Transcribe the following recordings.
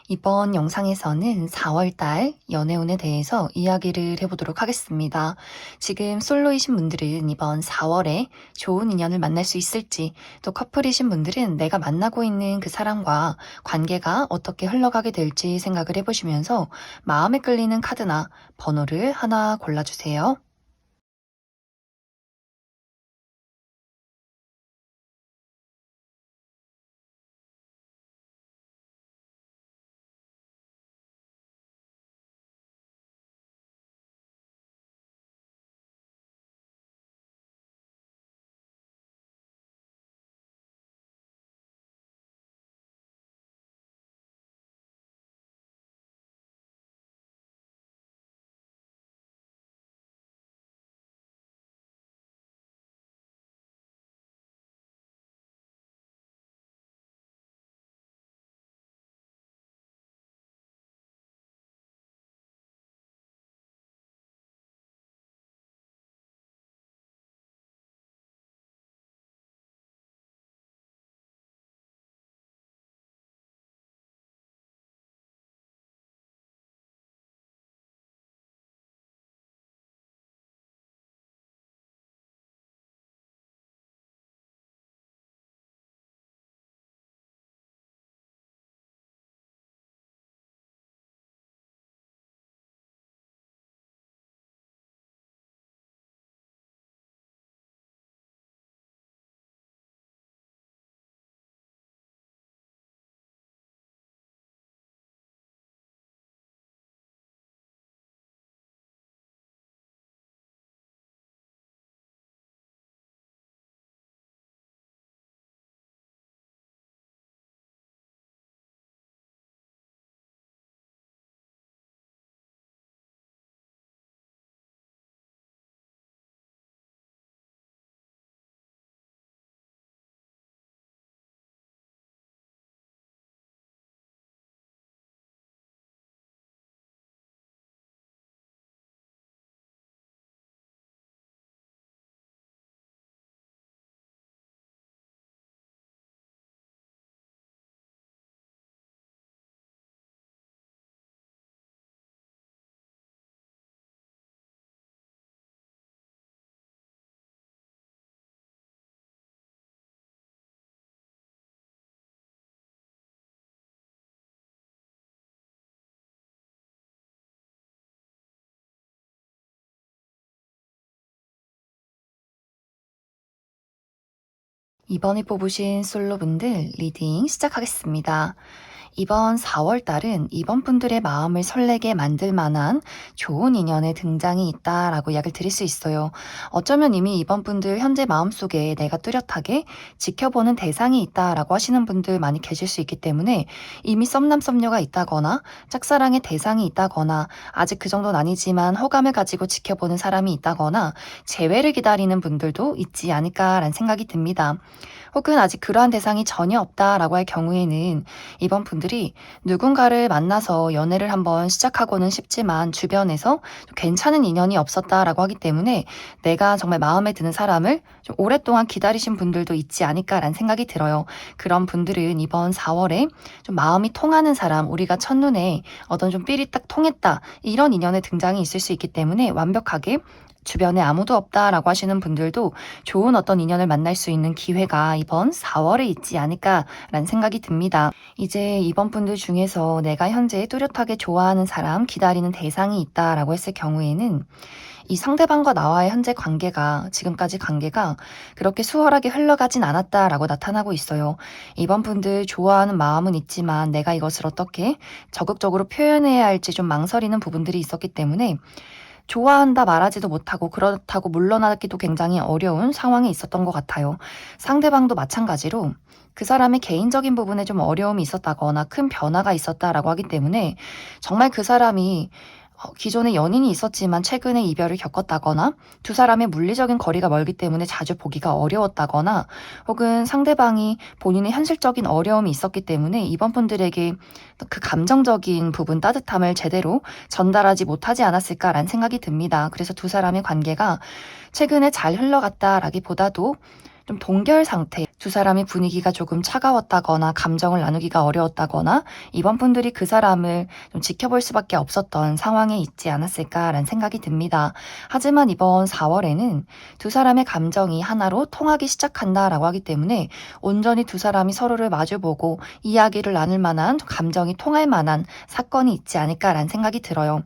이번 영상에서는 4월달 연애운에 대해서 이야기를 해보도록 하겠습니다. 지금 솔로이신 분들은 이번 4월에 좋은 인연을 만날 수 있을지, 또 커플이신 분들은 내가 만나고 있는 그 사람과 관계가 어떻게 흘러가게 될지 생각을 해보시면서 마음에 끌리는 카드나 번호를 하나 골라주세요. 이번에 뽑으신 솔로분들 리딩 시작하겠습니다. 이번 4월 달은 이번 분들의 마음을 설레게 만들 만한 좋은 인연의 등장이 있다라고 이야기를 드릴 수 있어요. 어쩌면 이미 이번 분들 현재 마음속에 내가 뚜렷하게 지켜보는 대상이 있다라고 하시는 분들 많이 계실 수 있기 때문에 이미 썸남 썸녀가 있다거나 짝사랑의 대상이 있다거나 아직 그 정도는 아니지만 호감을 가지고 지켜보는 사람이 있다거나 재회를 기다리는 분들도 있지 않을까라는 생각이 듭니다. 혹은 아직 그러한 대상이 전혀 없다라고 할 경우에는 이번 분들이 누군가를 만나서 연애를 한번 시작하고는 싶지만 주변에서 좀 괜찮은 인연이 없었다라고 하기 때문에 내가 정말 마음에 드는 사람을 좀 오랫동안 기다리신 분들도 있지 않을까라는 생각이 들어요. 그런 분들은 이번 4월에 좀 마음이 통하는 사람, 우리가 첫눈에 어떤 좀 삘이 딱 통했다, 이런 인연의 등장이 있을 수 있기 때문에 완벽하게 주변에 아무도 없다라고 하시는 분들도 좋은 어떤 인연을 만날 수 있는 기회가 이번 4월에 있지 않을까라는 생각이 듭니다. 이제 이번 분들 중에서 내가 현재 뚜렷하게 좋아하는 사람, 기다리는 대상이 있다라고 했을 경우에는 이 상대방과 나와의 현재 관계가, 지금까지 관계가 그렇게 수월하게 흘러가진 않았다라고 나타나고 있어요. 이번 분들 좋아하는 마음은 있지만 내가 이것을 어떻게 적극적으로 표현해야 할지 좀 망설이는 부분들이 있었기 때문에 좋아한다 말하지도 못하고 그렇다고 물러나기도 굉장히 어려운 상황에 있었던 것 같아요. 상대방도 마찬가지로 그 사람의 개인적인 부분에 좀 어려움이 있었다거나 큰 변화가 있었다라고 하기 때문에 정말 그 사람이 기존에 연인이 있었지만 최근에 이별을 겪었다거나 두 사람의 물리적인 거리가 멀기 때문에 자주 보기가 어려웠다거나 혹은 상대방이 본인의 현실적인 어려움이 있었기 때문에 이번 분들에게 그 감정적인 부분 따뜻함을 제대로 전달하지 못하지 않았을까라는 생각이 듭니다. 그래서 두 사람의 관계가 최근에 잘 흘러갔다라기보다도 좀 동결 상태, 두 두 사람의 분위기가 조금 차가웠다거나 감정을 나누기가 어려웠다거나 이번 분들이 그 사람을 좀 지켜볼 수밖에 없었던 상황에 있지 않았을까라는 생각이 듭니다. 하지만 이번 4월에는 두 사람의 감정이 하나로 통하기 시작한다라고 하기 때문에 온전히 두 사람이 서로를 마주보고 이야기를 나눌 만한 감정이 통할 만한 사건이 있지 않을까라는 생각이 들어요.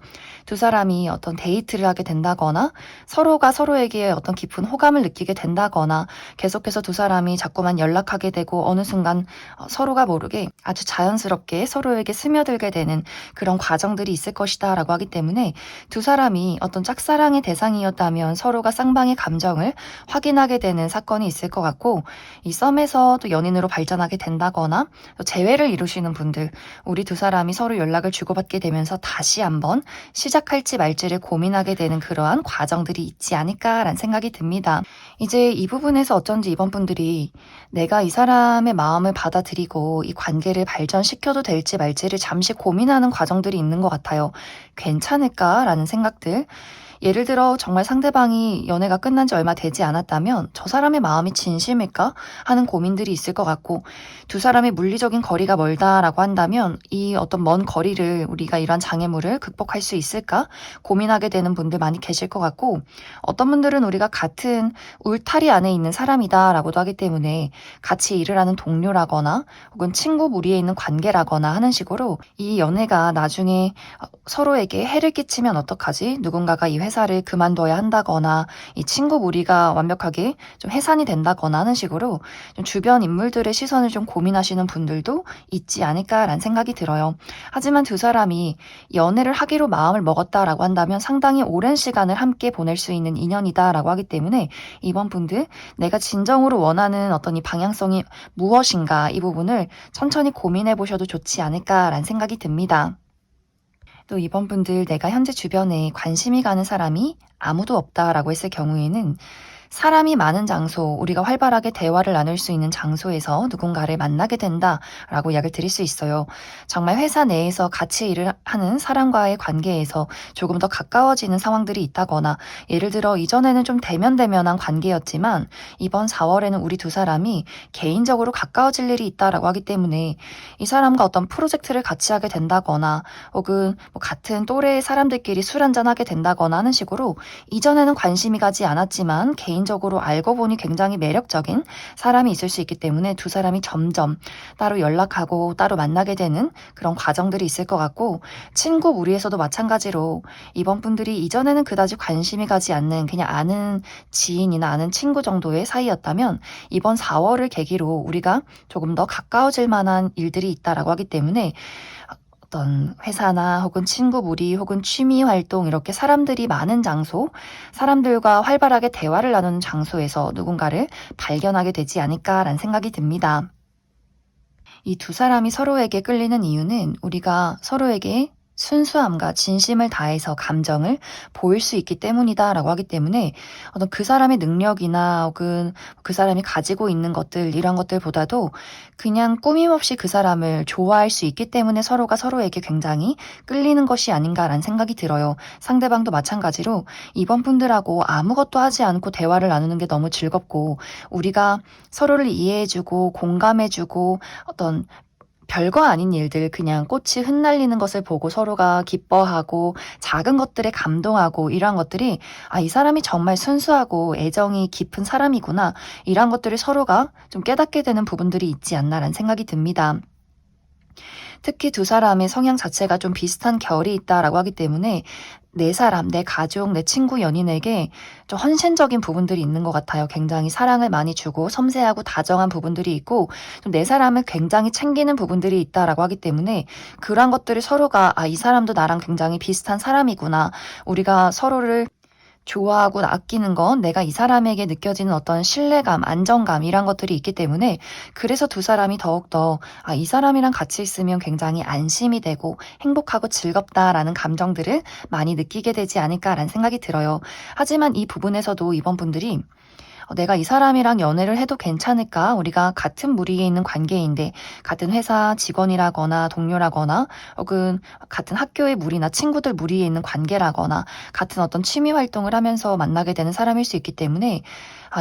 두 사람이 어떤 데이트를 하게 된다거나 서로가 서로에게 어떤 깊은 호감을 느끼게 된다거나 계속해서 두 사람이 자꾸만 연락하게 되고 어느 순간 서로가 모르게 아주 자연스럽게 서로에게 스며들게 되는 그런 과정들이 있을 것이다 라고 하기 때문에 두 사람이 어떤 짝사랑의 대상이었다면 서로가 쌍방의 감정을 확인하게 되는 사건이 있을 것 같고 이 썸에서 또 연인으로 발전하게 된다거나 또 재회를 이루시는 분들 우리 두 사람이 서로 연락을 주고받게 되면서 다시 한번 시작할지 말지를 고민하게 되는 그러한 과정들이 있지 않을까라는 생각이 듭니다. 이제 이 부분에서 어쩐지 이번 분들이 내가 이 사람의 마음을 받아들이고 이 관계를 발전시켜도 될지 말지를 잠시 고민하는 과정들이 있는 것 같아요. 괜찮을까라는 생각들. 예를 들어 정말 상대방이 연애가 끝난 지 얼마 되지 않았다면 저 사람의 마음이 진심일까 하는 고민들이 있을 것 같고 두 사람의 물리적인 거리가 멀다라고 한다면 이 어떤 먼 거리를 우리가 이런 장애물을 극복할 수 있을까 고민하게 되는 분들 많이 계실 것 같고 어떤 분들은 우리가 같은 울타리 안에 있는 사람이다라고도 하기 때문에 같이 일을 하는 동료라거나 혹은 친구 무리에 있는 관계라거나 하는 식으로 이 연애가 나중에 서로에게 해를 끼치면 어떡하지? 누군가가 이 회사를 그만둬야 한다거나 이 친구 무리가 완벽하게 좀 해산이 된다거나 하는 식으로 좀 주변 인물들의 시선을 좀 고민하시는 분들도 있지 않을까라는 생각이 들어요. 하지만 두 사람이 연애를 하기로 마음을 먹었다라고 한다면 상당히 오랜 시간을 함께 보낼 수 있는 인연이다라고 하기 때문에 이번 분들 내가 진정으로 원하는 어떤 이 방향성이 무엇인가 이 부분을 천천히 고민해 보셔도 좋지 않을까라는 생각이 듭니다. 또 이번 분들 내가 현재 주변에 관심이 가는 사람이 아무도 없다라고 했을 경우에는 사람이 많은 장소, 우리가 활발하게 대화를 나눌 수 있는 장소에서 누군가를 만나게 된다라고 이야기를 드릴 수 있어요. 정말 회사 내에서 같이 일을 하는 사람과의 관계에서 조금 더 가까워지는 상황들이 있다거나 예를 들어 이전에는 좀 대면대면한 관계였지만 이번 4월에는 우리 두 사람이 개인적으로 가까워질 일이 있다라고 하기 때문에 이 사람과 어떤 프로젝트를 같이 하게 된다거나 혹은 뭐 같은 또래의 사람들끼리 술 한잔하게 된다거나 하는 식으로 이전에는 관심이 가지 않았지만 개인적으로 알고 보니 굉장히 매력적인 사람이 있을 수 있기 때문에 두 사람이 점점 따로 연락하고 따로 만나게 되는 그런 과정들이 있을 것 같고 친구 무리에서도 마찬가지로 이번 분들이 이전에는 그다지 관심이 가지 않는 그냥 아는 지인이나 아는 친구 정도의 사이였다면 이번 4월을 계기로 우리가 조금 더 가까워질 만한 일들이 있다라고 하기 때문에 어떤 회사나 혹은 친구 무리 혹은 취미 활동 이렇게 사람들이 많은 장소, 사람들과 활발하게 대화를 나누는 장소에서 누군가를 발견하게 되지 않을까라는 생각이 듭니다. 이 두 사람이 서로에게 끌리는 이유는 우리가 서로에게 순수함과 진심을 다해서 감정을 보일 수 있기 때문이다라고 하기 때문에 어떤 그 사람의 능력이나 혹은 그 사람이 가지고 있는 것들 이런 것들보다도 그냥 꾸밈없이 그 사람을 좋아할 수 있기 때문에 서로가 서로에게 굉장히 끌리는 것이 아닌가라는 생각이 들어요. 상대방도 마찬가지로 이번 분들하고 아무것도 하지 않고 대화를 나누는 게 너무 즐겁고 우리가 서로를 이해해주고 공감해주고 어떤 별거 아닌 일들 그냥 꽃이 흩날리는 것을 보고 서로가 기뻐하고 작은 것들에 감동하고 이러한 것들이 아, 이 사람이 정말 순수하고 애정이 깊은 사람이구나 이러한 것들을 서로가 좀 깨닫게 되는 부분들이 있지 않나라는 생각이 듭니다. 특히 두 사람의 성향 자체가 좀 비슷한 결이 있다라고 하기 때문에 내 사람, 내 가족, 내 친구, 연인에게 좀 헌신적인 부분들이 있는 것 같아요. 굉장히 사랑을 많이 주고 섬세하고 다정한 부분들이 있고 좀 내 사람을 굉장히 챙기는 부분들이 있다라고 하기 때문에 그러한 것들을 서로가 아, 이 사람도 나랑 굉장히 비슷한 사람이구나. 우리가 서로를 좋아하고 아끼는 건 내가 이 사람에게 느껴지는 어떤 신뢰감, 안정감 이런 것들이 있기 때문에 그래서 두 사람이 더욱더 아, 이 사람이랑 같이 있으면 굉장히 안심이 되고 행복하고 즐겁다라는 감정들을 많이 느끼게 되지 않을까라는 생각이 들어요. 하지만 이 부분에서도 이번 분들이 내가 이 사람이랑 연애를 해도 괜찮을까? 우리가 같은 무리에 있는 관계인데 같은 회사 직원이라거나 동료라거나 혹은 같은 학교의 무리나 친구들 무리에 있는 관계라거나 같은 어떤 취미 활동을 하면서 만나게 되는 사람일 수 있기 때문에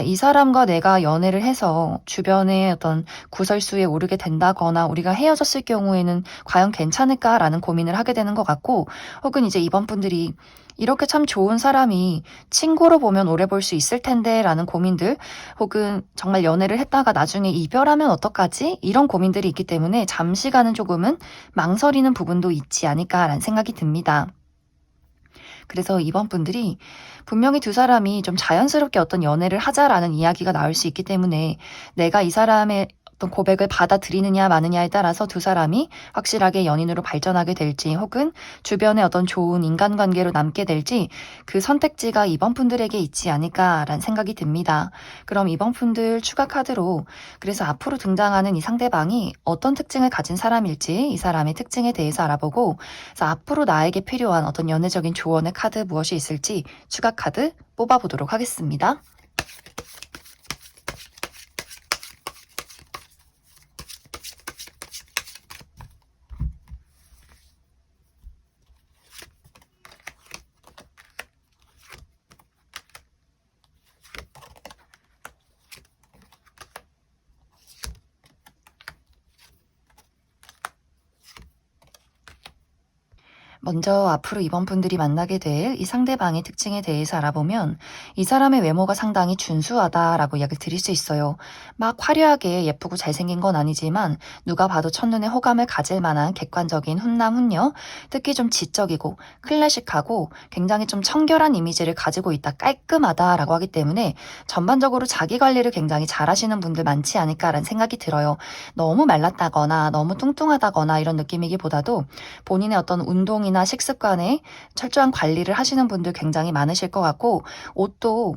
이 사람과 내가 연애를 해서 주변에 어떤 구설수에 오르게 된다거나 우리가 헤어졌을 경우에는 과연 괜찮을까라는 고민을 하게 되는 것 같고, 혹은 이제 이번 분들이 이렇게 참 좋은 사람이 친구로 보면 오래 볼 수 있을 텐데 라는 고민들, 혹은 정말 연애를 했다가 나중에 이별하면 어떡하지? 이런 고민들이 있기 때문에 잠시간은 조금은 망설이는 부분도 있지 않을까라는 생각이 듭니다. 그래서 이번 분들이 분명히 두 사람이 좀 자연스럽게 어떤 연애를 하자라는 이야기가 나올 수 있기 때문에 내가 이 사람의 어떤 고백을 받아들이느냐 마느냐에 따라서 두 사람이 확실하게 연인으로 발전하게 될지, 혹은 주변에 어떤 좋은 인간관계로 남게 될지, 그 선택지가 이번 분들에게 있지 않을까라는 생각이 듭니다. 그럼 이번 분들 추가 카드로, 그래서 앞으로 등장하는 이 상대방이 어떤 특징을 가진 사람일지 이 사람의 특징에 대해서 알아보고, 그래서 앞으로 나에게 필요한 어떤 연애적인 조언의 카드 무엇이 있을지 추가 카드 뽑아보도록 하겠습니다. 먼저 앞으로 이번 분들이 만나게 될 이 상대방의 특징에 대해서 알아보면, 이 사람의 외모가 상당히 준수하다라고 이야기를 드릴 수 있어요. 막 화려하게 예쁘고 잘생긴 건 아니지만 누가 봐도 첫눈에 호감을 가질 만한 객관적인 훈남 훈녀, 특히 좀 지적이고 클래식하고 굉장히 좀 청결한 이미지를 가지고 있다, 깔끔하다라고 하기 때문에 전반적으로 자기 관리를 굉장히 잘하시는 분들 많지 않을까라는 생각이 들어요. 너무 말랐다거나 너무 뚱뚱하다거나 이런 느낌이기보다도 본인의 어떤 운동이나 식습관에 철저한 관리를 하시는 분들 굉장히 많으실 것 같고, 옷도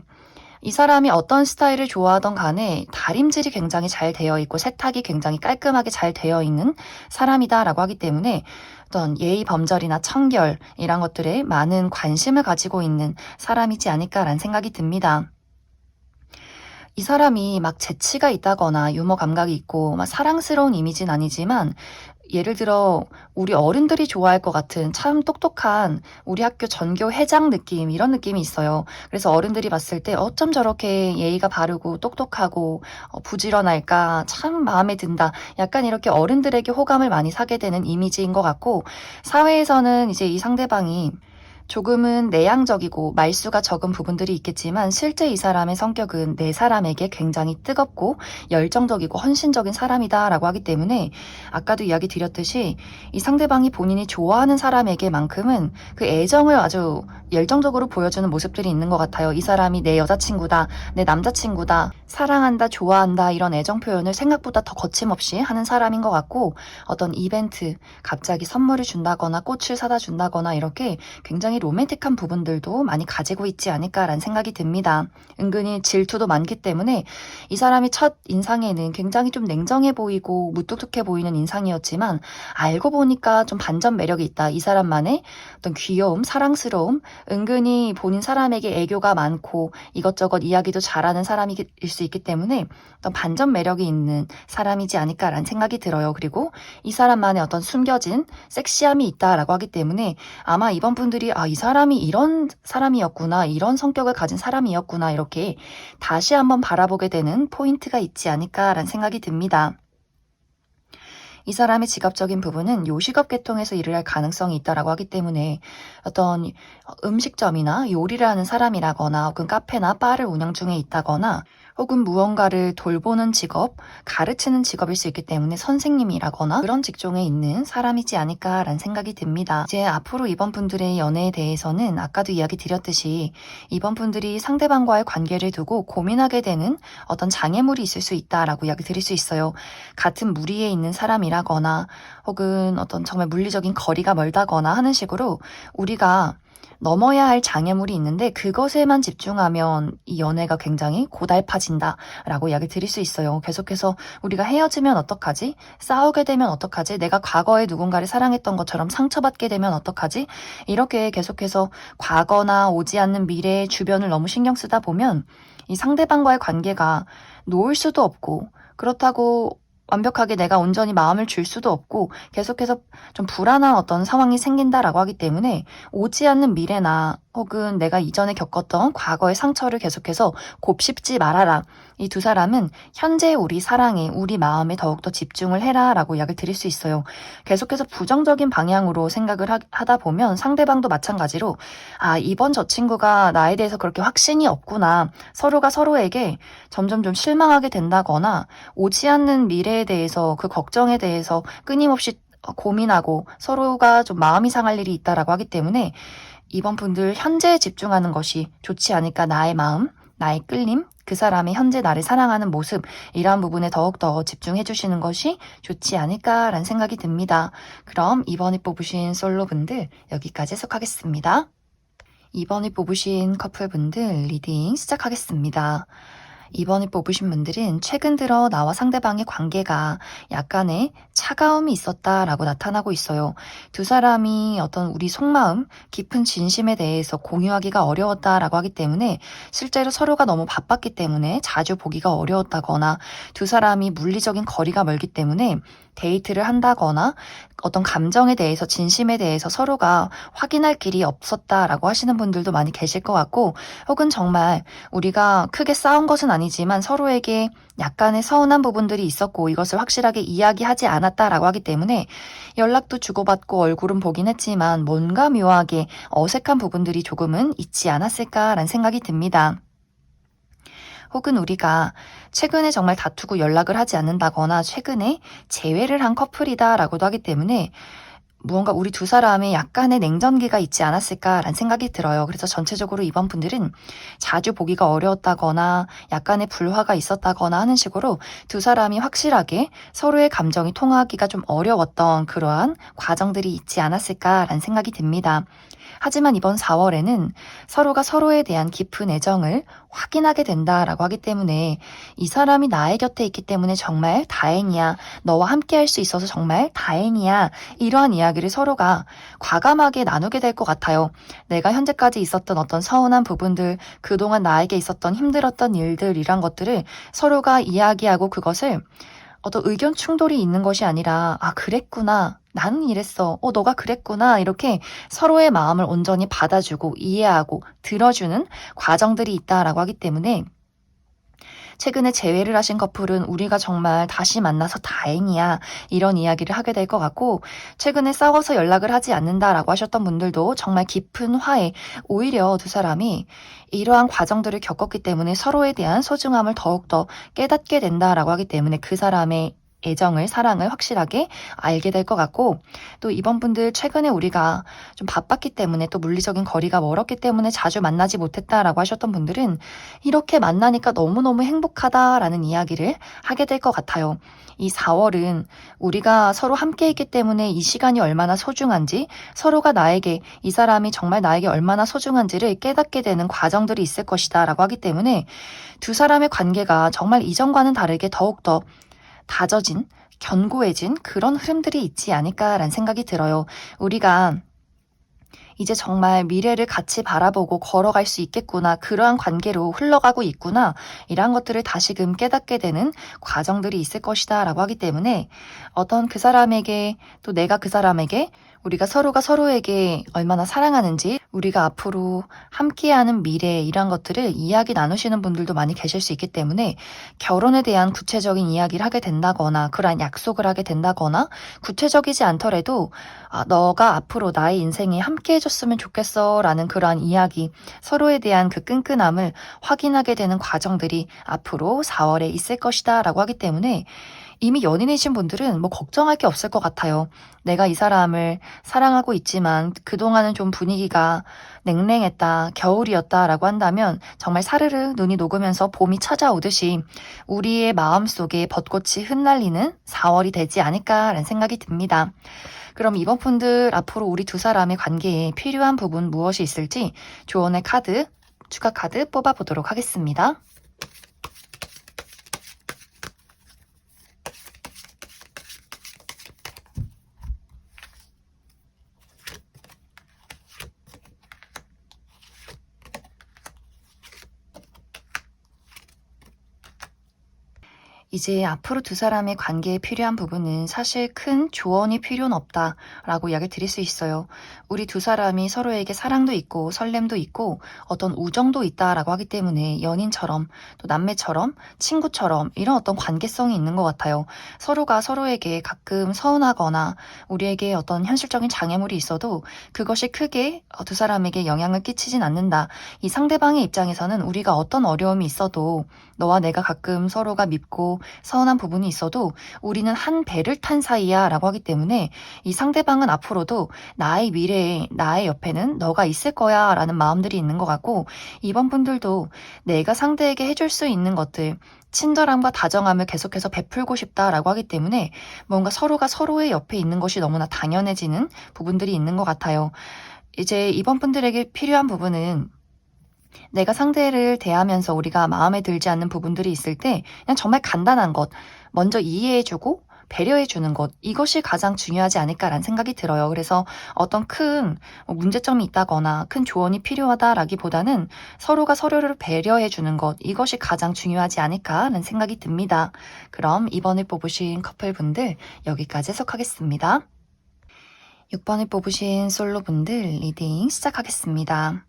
이 사람이 어떤 스타일을 좋아하던 간에 다림질이 굉장히 잘 되어 있고 세탁이 굉장히 깔끔하게 잘 되어 있는 사람이다라고 하기 때문에 어떤 예의 범절이나 청결 이런 것들에 많은 관심을 가지고 있는 사람이지 않을까라는 생각이 듭니다. 이 사람이 막 재치가 있다거나 유머 감각이 있고 막 사랑스러운 이미지는 아니지만, 예를 들어 우리 어른들이 좋아할 것 같은 참 똑똑한 우리 학교 전교 회장 느낌, 이런 느낌이 있어요. 그래서 어른들이 봤을 때 어쩜 저렇게 예의가 바르고 똑똑하고 부지런할까, 참 마음에 든다, 약간 이렇게 어른들에게 호감을 많이 사게 되는 이미지인 것 같고, 사회에서는 이제 이 상대방이 조금은 내향적이고 말수가 적은 부분들이 있겠지만 실제 이 사람의 성격은 내 사람에게 굉장히 뜨겁고 열정적이고 헌신적인 사람이다라고 하기 때문에, 아까도 이야기 드렸듯이 이 상대방이 본인이 좋아하는 사람에게만큼은 그 애정을 아주 열정적으로 보여주는 모습들이 있는 것 같아요. 이 사람이 내 여자친구다, 내 남자친구다, 사랑한다, 좋아한다, 이런 애정 표현을 생각보다 더 거침없이 하는 사람인 것 같고, 어떤 이벤트, 갑자기 선물을 준다거나 꽃을 사다 준다거나 이렇게 굉장히 로맨틱한 부분들도 많이 가지고 있지 않을까라는 생각이 듭니다. 은근히 질투도 많기 때문에 이 사람이 첫 인상에는 굉장히 좀 냉정해 보이고 무뚝뚝해 보이는 인상이었지만, 알고 보니까 좀 반전 매력이 있다. 이 사람만의 어떤 귀여움, 사랑스러움, 은근히 본인 사람에게 애교가 많고 이것저것 이야기도 잘하는 사람일 수 있기 때문에 어떤 반전 매력이 있는 사람이지 않을까라는 생각이 들어요. 그리고 이 사람만의 어떤 숨겨진 섹시함이 있다라고 하기 때문에 아마 이번 분들이 이 사람이 이런 사람이었구나, 이런 성격을 가진 사람이었구나, 이렇게 다시 한번 바라보게 되는 포인트가 있지 않을까라는 생각이 듭니다. 이 사람의 직업적인 부분은 요식업 계통에서 일을 할 가능성이 있다라고 하기 때문에 어떤 음식점이나 요리를 하는 사람이라거나, 혹은 카페나 바를 운영 중에 있다거나, 혹은 무언가를 돌보는 직업, 가르치는 직업일 수 있기 때문에 선생님이라거나 그런 직종에 있는 사람이지 않을까라는 생각이 듭니다. 이제 앞으로 이번 분들의 연애에 대해서는 아까도 이야기 드렸듯이 이번 분들이 상대방과의 관계를 두고 고민하게 되는 어떤 장애물이 있을 수 있다라고 이야기 드릴 수 있어요. 같은 무리에 있는 사람이라거나, 혹은 어떤 정말 물리적인 거리가 멀다거나 하는 식으로 우리가 넘어야 할 장애물이 있는데 그것에만 집중하면 이 연애가 굉장히 고달파진다라고 이야기 드릴 수 있어요. 계속해서 우리가 헤어지면 어떡하지? 싸우게 되면 어떡하지? 내가 과거에 누군가를 사랑했던 것처럼 상처받게 되면 어떡하지? 이렇게 계속해서 과거나 오지 않는 미래의 주변을 너무 신경 쓰다 보면 이 상대방과의 관계가 놓을 수도 없고, 그렇다고 완벽하게 내가 온전히 마음을 줄 수도 없고 계속해서 좀 불안한 어떤 상황이 생긴다라고 하기 때문에 오지 않는 미래나 혹은 내가 이전에 겪었던 과거의 상처를 계속해서 곱씹지 말아라. 이 두 사람은 현재 우리 사랑에, 우리 마음에 더욱더 집중을 해라 라고 약을 드릴 수 있어요. 계속해서 부정적인 방향으로 생각을 하다 보면 상대방도 마찬가지로 아, 이번 저 친구가 나에 대해서 그렇게 확신이 없구나. 서로가 서로에게 점점 좀 실망하게 된다거나 오지 않는 미래에 대해서 그 걱정에 대해서 끊임없이 고민하고 서로가 좀 마음이 상할 일이 있다라고 하기 때문에 이번 분들 현재에 집중하는 것이 좋지 않을까. 나의 마음, 나의 끌림, 그 사람이 현재 나를 사랑하는 모습, 이러한 부분에 더욱더 집중해 주시는 것이 좋지 않을까라는 생각이 듭니다. 그럼 이번에 뽑으신 솔로분들 여기까지 해석하겠습니다. 이번에 뽑으신 커플분들 리딩 시작하겠습니다. 이번에 뽑으신 분들은 최근 들어 나와 상대방의 관계가 약간의 차가움이 있었다라고 나타나고 있어요. 두 사람이 어떤 우리 속마음, 깊은 진심에 대해서 공유하기가 어려웠다라고 하기 때문에 실제로 서로가 너무 바빴기 때문에 자주 보기가 어려웠다거나 두 사람이 물리적인 거리가 멀기 때문에 데이트를 한다거나 어떤 감정에 대해서 진심에 대해서 서로가 확인할 길이 없었다라고 하시는 분들도 많이 계실 것 같고 혹은 정말 우리가 크게 싸운 것은 아니지만 서로에게 약간의 서운한 부분들이 있었고 이것을 확실하게 이야기하지 않았다라고 하기 때문에 연락도 주고받고 얼굴은 보긴 했지만 뭔가 묘하게 어색한 부분들이 조금은 있지 않았을까라는 생각이 듭니다. 혹은 우리가 최근에 정말 다투고 연락을 하지 않는다거나 최근에 재회를 한 커플이다라고도 하기 때문에 무언가 우리 두 사람의 약간의 냉전기가 있지 않았을까라는 생각이 들어요. 그래서 전체적으로 이번 분들은 자주 보기가 어려웠다거나 약간의 불화가 있었다거나 하는 식으로 두 사람이 확실하게 서로의 감정이 통하기가 좀 어려웠던 그러한 과정들이 있지 않았을까라는 생각이 듭니다. 하지만 이번 4월에는 서로가 서로에 대한 깊은 애정을 확인하게 된다라고 하기 때문에 이 사람이 나의 곁에 있기 때문에 정말 다행이야. 너와 함께 할 수 있어서 정말 다행이야. 이러한 이야기를 서로가 과감하게 나누게 될 것 같아요. 내가 현재까지 있었던 어떤 서운한 부분들, 그동안 나에게 있었던 힘들었던 일들, 이런 것들을 서로가 이야기하고 그것을 어떤 의견 충돌이 있는 것이 아니라 아 그랬구나. 나는 이랬어. 너가 그랬구나. 이렇게 서로의 마음을 온전히 받아주고 이해하고 들어주는 과정들이 있다라고 하기 때문에 최근에 재회를 하신 커플은 우리가 정말 다시 만나서 다행이야. 이런 이야기를 하게 될 것 같고 최근에 싸워서 연락을 하지 않는다라고 하셨던 분들도 정말 깊은 화해, 오히려 두 사람이 이러한 과정들을 겪었기 때문에 서로에 대한 소중함을 더욱더 깨닫게 된다라고 하기 때문에 그 사람의 애정을, 사랑을 확실하게 알게 될 것 같고 또 이번 분들 최근에 우리가 좀 바빴기 때문에 또 물리적인 거리가 멀었기 때문에 자주 만나지 못했다라고 하셨던 분들은 이렇게 만나니까 너무너무 행복하다라는 이야기를 하게 될 것 같아요. 이 4월은 우리가 서로 함께 있기 때문에 이 시간이 얼마나 소중한지 서로가 나에게 이 사람이 정말 나에게 얼마나 소중한지를 깨닫게 되는 과정들이 있을 것이다 라고 하기 때문에 두 사람의 관계가 정말 이전과는 다르게 더욱더 다져진, 견고해진 그런 흐름들이 있지 않을까라는 생각이 들어요. 우리가 이제 정말 미래를 같이 바라보고 걸어갈 수 있겠구나. 그러한 관계로 흘러가고 있구나. 이러한 것들을 다시금 깨닫게 되는 과정들이 있을 것이다 라고 하기 때문에 어떤 그 사람에게 또 내가 그 사람에게 우리가 서로가 서로에게 얼마나 사랑하는지 우리가 앞으로 함께하는 미래 이런 것들을 이야기 나누시는 분들도 많이 계실 수 있기 때문에 결혼에 대한 구체적인 이야기를 하게 된다거나 그러한 약속을 하게 된다거나 구체적이지 않더라도 너가 앞으로 나의 인생에 함께 해줬으면 좋겠어 라는 그러한 이야기 서로에 대한 그 끈끈함을 확인하게 되는 과정들이 앞으로 4월에 있을 것이다 라고 하기 때문에 이미 연인이신 분들은 뭐 걱정할 게 없을 것 같아요. 내가 이 사람을 사랑하고 있지만 그동안은 좀 분위기가 냉랭했다, 겨울이었다라고 한다면 정말 사르르 눈이 녹으면서 봄이 찾아오듯이 우리의 마음속에 벚꽃이 흩날리는 4월이 되지 않을까라는 생각이 듭니다. 그럼 이번 분들 앞으로 우리 두 사람의 관계에 필요한 부분 무엇이 있을지 조언의 카드, 추가 카드 뽑아보도록 하겠습니다. 이제 앞으로 두 사람의 관계에 필요한 부분은 사실 큰 조언이 필요는 없다라고 이야기를 드릴 수 있어요. 우리 두 사람이 서로에게 사랑도 있고 설렘도 있고 어떤 우정도 있다라고 하기 때문에 연인처럼 또 남매처럼 친구처럼 이런 어떤 관계성이 있는 것 같아요. 서로가 서로에게 가끔 서운하거나 우리에게 어떤 현실적인 장애물이 있어도 그것이 크게 두 사람에게 영향을 끼치진 않는다. 이 상대방의 입장에서는 우리가 어떤 어려움이 있어도 너와 내가 가끔 서로가 밉고 서운한 부분이 있어도 우리는 한 배를 탄 사이야 라고 하기 때문에 이 상대방은 앞으로도 나의 미래에 나의 옆에는 너가 있을 거야 라는 마음들이 있는 것 같고 이번 분들도 내가 상대에게 해줄 수 있는 것들 친절함과 다정함을 계속해서 베풀고 싶다라고 하기 때문에 뭔가 서로가 서로의 옆에 있는 것이 너무나 당연해지는 부분들이 있는 것 같아요. 이제 이번 분들에게 필요한 부분은 내가 상대를 대하면서 우리가 마음에 들지 않는 부분들이 있을 때 그냥 정말 간단한 것, 먼저 이해해주고 배려해주는 것, 이것이 가장 중요하지 않을까라는 생각이 들어요. 그래서 어떤 큰 문제점이 있다거나 큰 조언이 필요하다라기보다는 서로가 서로를 배려해주는 것, 이것이 가장 중요하지 않을까라는 생각이 듭니다. 그럼 이번에 뽑으신 커플분들 여기까지 해석하겠습니다. 6번을 뽑으신 솔로분들 리딩 시작하겠습니다.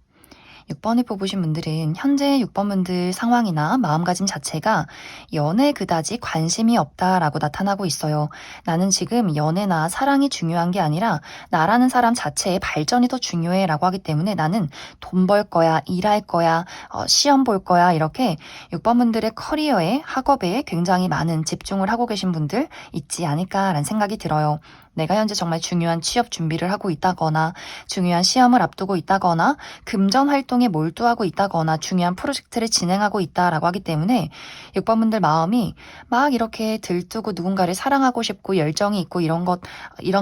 6번을 뽑으신 분들은 현재 6번 분들 상황이나 마음가짐 자체가 연애에 그다지 관심이 없다라고 나타나고 있어요. 나는 지금 연애나 사랑이 중요한 게 아니라 나라는 사람 자체의 발전이 더 중요해 라고 하기 때문에 나는 돈 벌 거야, 일할 거야, 시험 볼 거야 이렇게 6번 분들의 커리어에 학업에 굉장히 많은 집중을 하고 계신 분들 있지 않을까라는 생각이 들어요. 내가 현재 정말 중요한 취업 준비를 하고 있다거나 중요한 시험을 앞두고 있다거나 금전 활동에 몰두하고 있다거나 중요한 프로젝트를 진행하고 있다라고 하기 때문에 6번 분들 마음이 막 이렇게 들뜨고 누군가를 사랑하고 싶고 열정이 있고 이런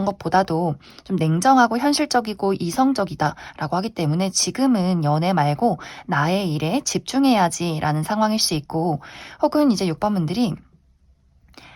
것보다도 좀 냉정하고 현실적이고 이성적이다라고 하기 때문에 지금은 연애 말고 나의 일에 집중해야지라는 상황일 수 있고 혹은 이제 6번 분들이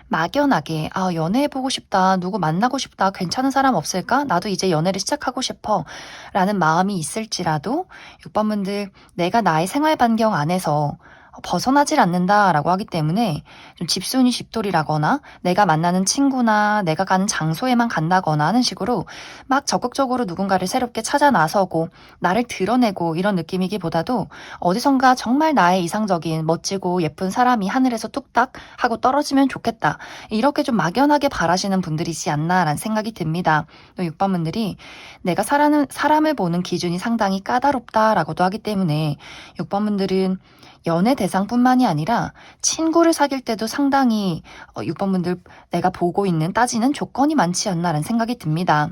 막연하게 연애해보고 싶다, 누구 만나고 싶다, 괜찮은 사람 없을까? 나도 이제 연애를 시작하고 싶어 라는 마음이 있을지라도 6번 분들 내가 나의 생활 반경 안에서 벗어나질 않는다라고 하기 때문에 좀 집순이 집돌이라거나 내가 만나는 친구나 내가 가는 장소에만 간다거나 하는 식으로 막 적극적으로 누군가를 새롭게 찾아 나서고 나를 드러내고 이런 느낌이기보다도 어디선가 정말 나의 이상적인 멋지고 예쁜 사람이 하늘에서 뚝딱 하고 떨어지면 좋겠다. 이렇게 좀 막연하게 바라시는 분들이지 않나라는 생각이 듭니다. 또 6번 분들이 내가 사람을 보는 기준이 상당히 까다롭다라고도 하기 때문에 6번 분들은 연애 대상뿐만이 아니라 친구를 사귈 때도 상당히 6번 분들 내가 보고 있는 따지는 조건이 많지 않나라는 생각이 듭니다.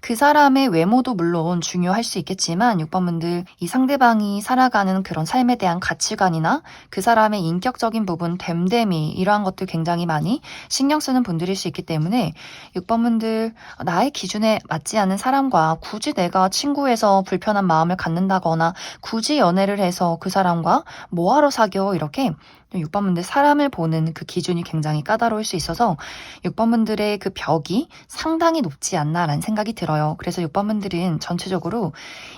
그 사람의 외모도 물론 중요할 수 있겠지만 6번 분들 이 상대방이 살아가는 그런 삶에 대한 가치관이나 그 사람의 인격적인 부분, 됨됨이 이러한 것들 굉장히 많이 신경 쓰는 분들일 수 있기 때문에 6번 분들 나의 기준에 맞지 않는 사람과 굳이 내가 친구에서 불편한 마음을 갖는다거나 굳이 연애를 해서 그 사람과 뭐하러 사겨 이렇게 6번 분들 사람을 보는 그 기준이 굉장히 까다로울 수 있어서 6번 분들의 그 벽이 상당히 높지 않나라는 생각이 들어요. 그래서 6번 분들은 전체적으로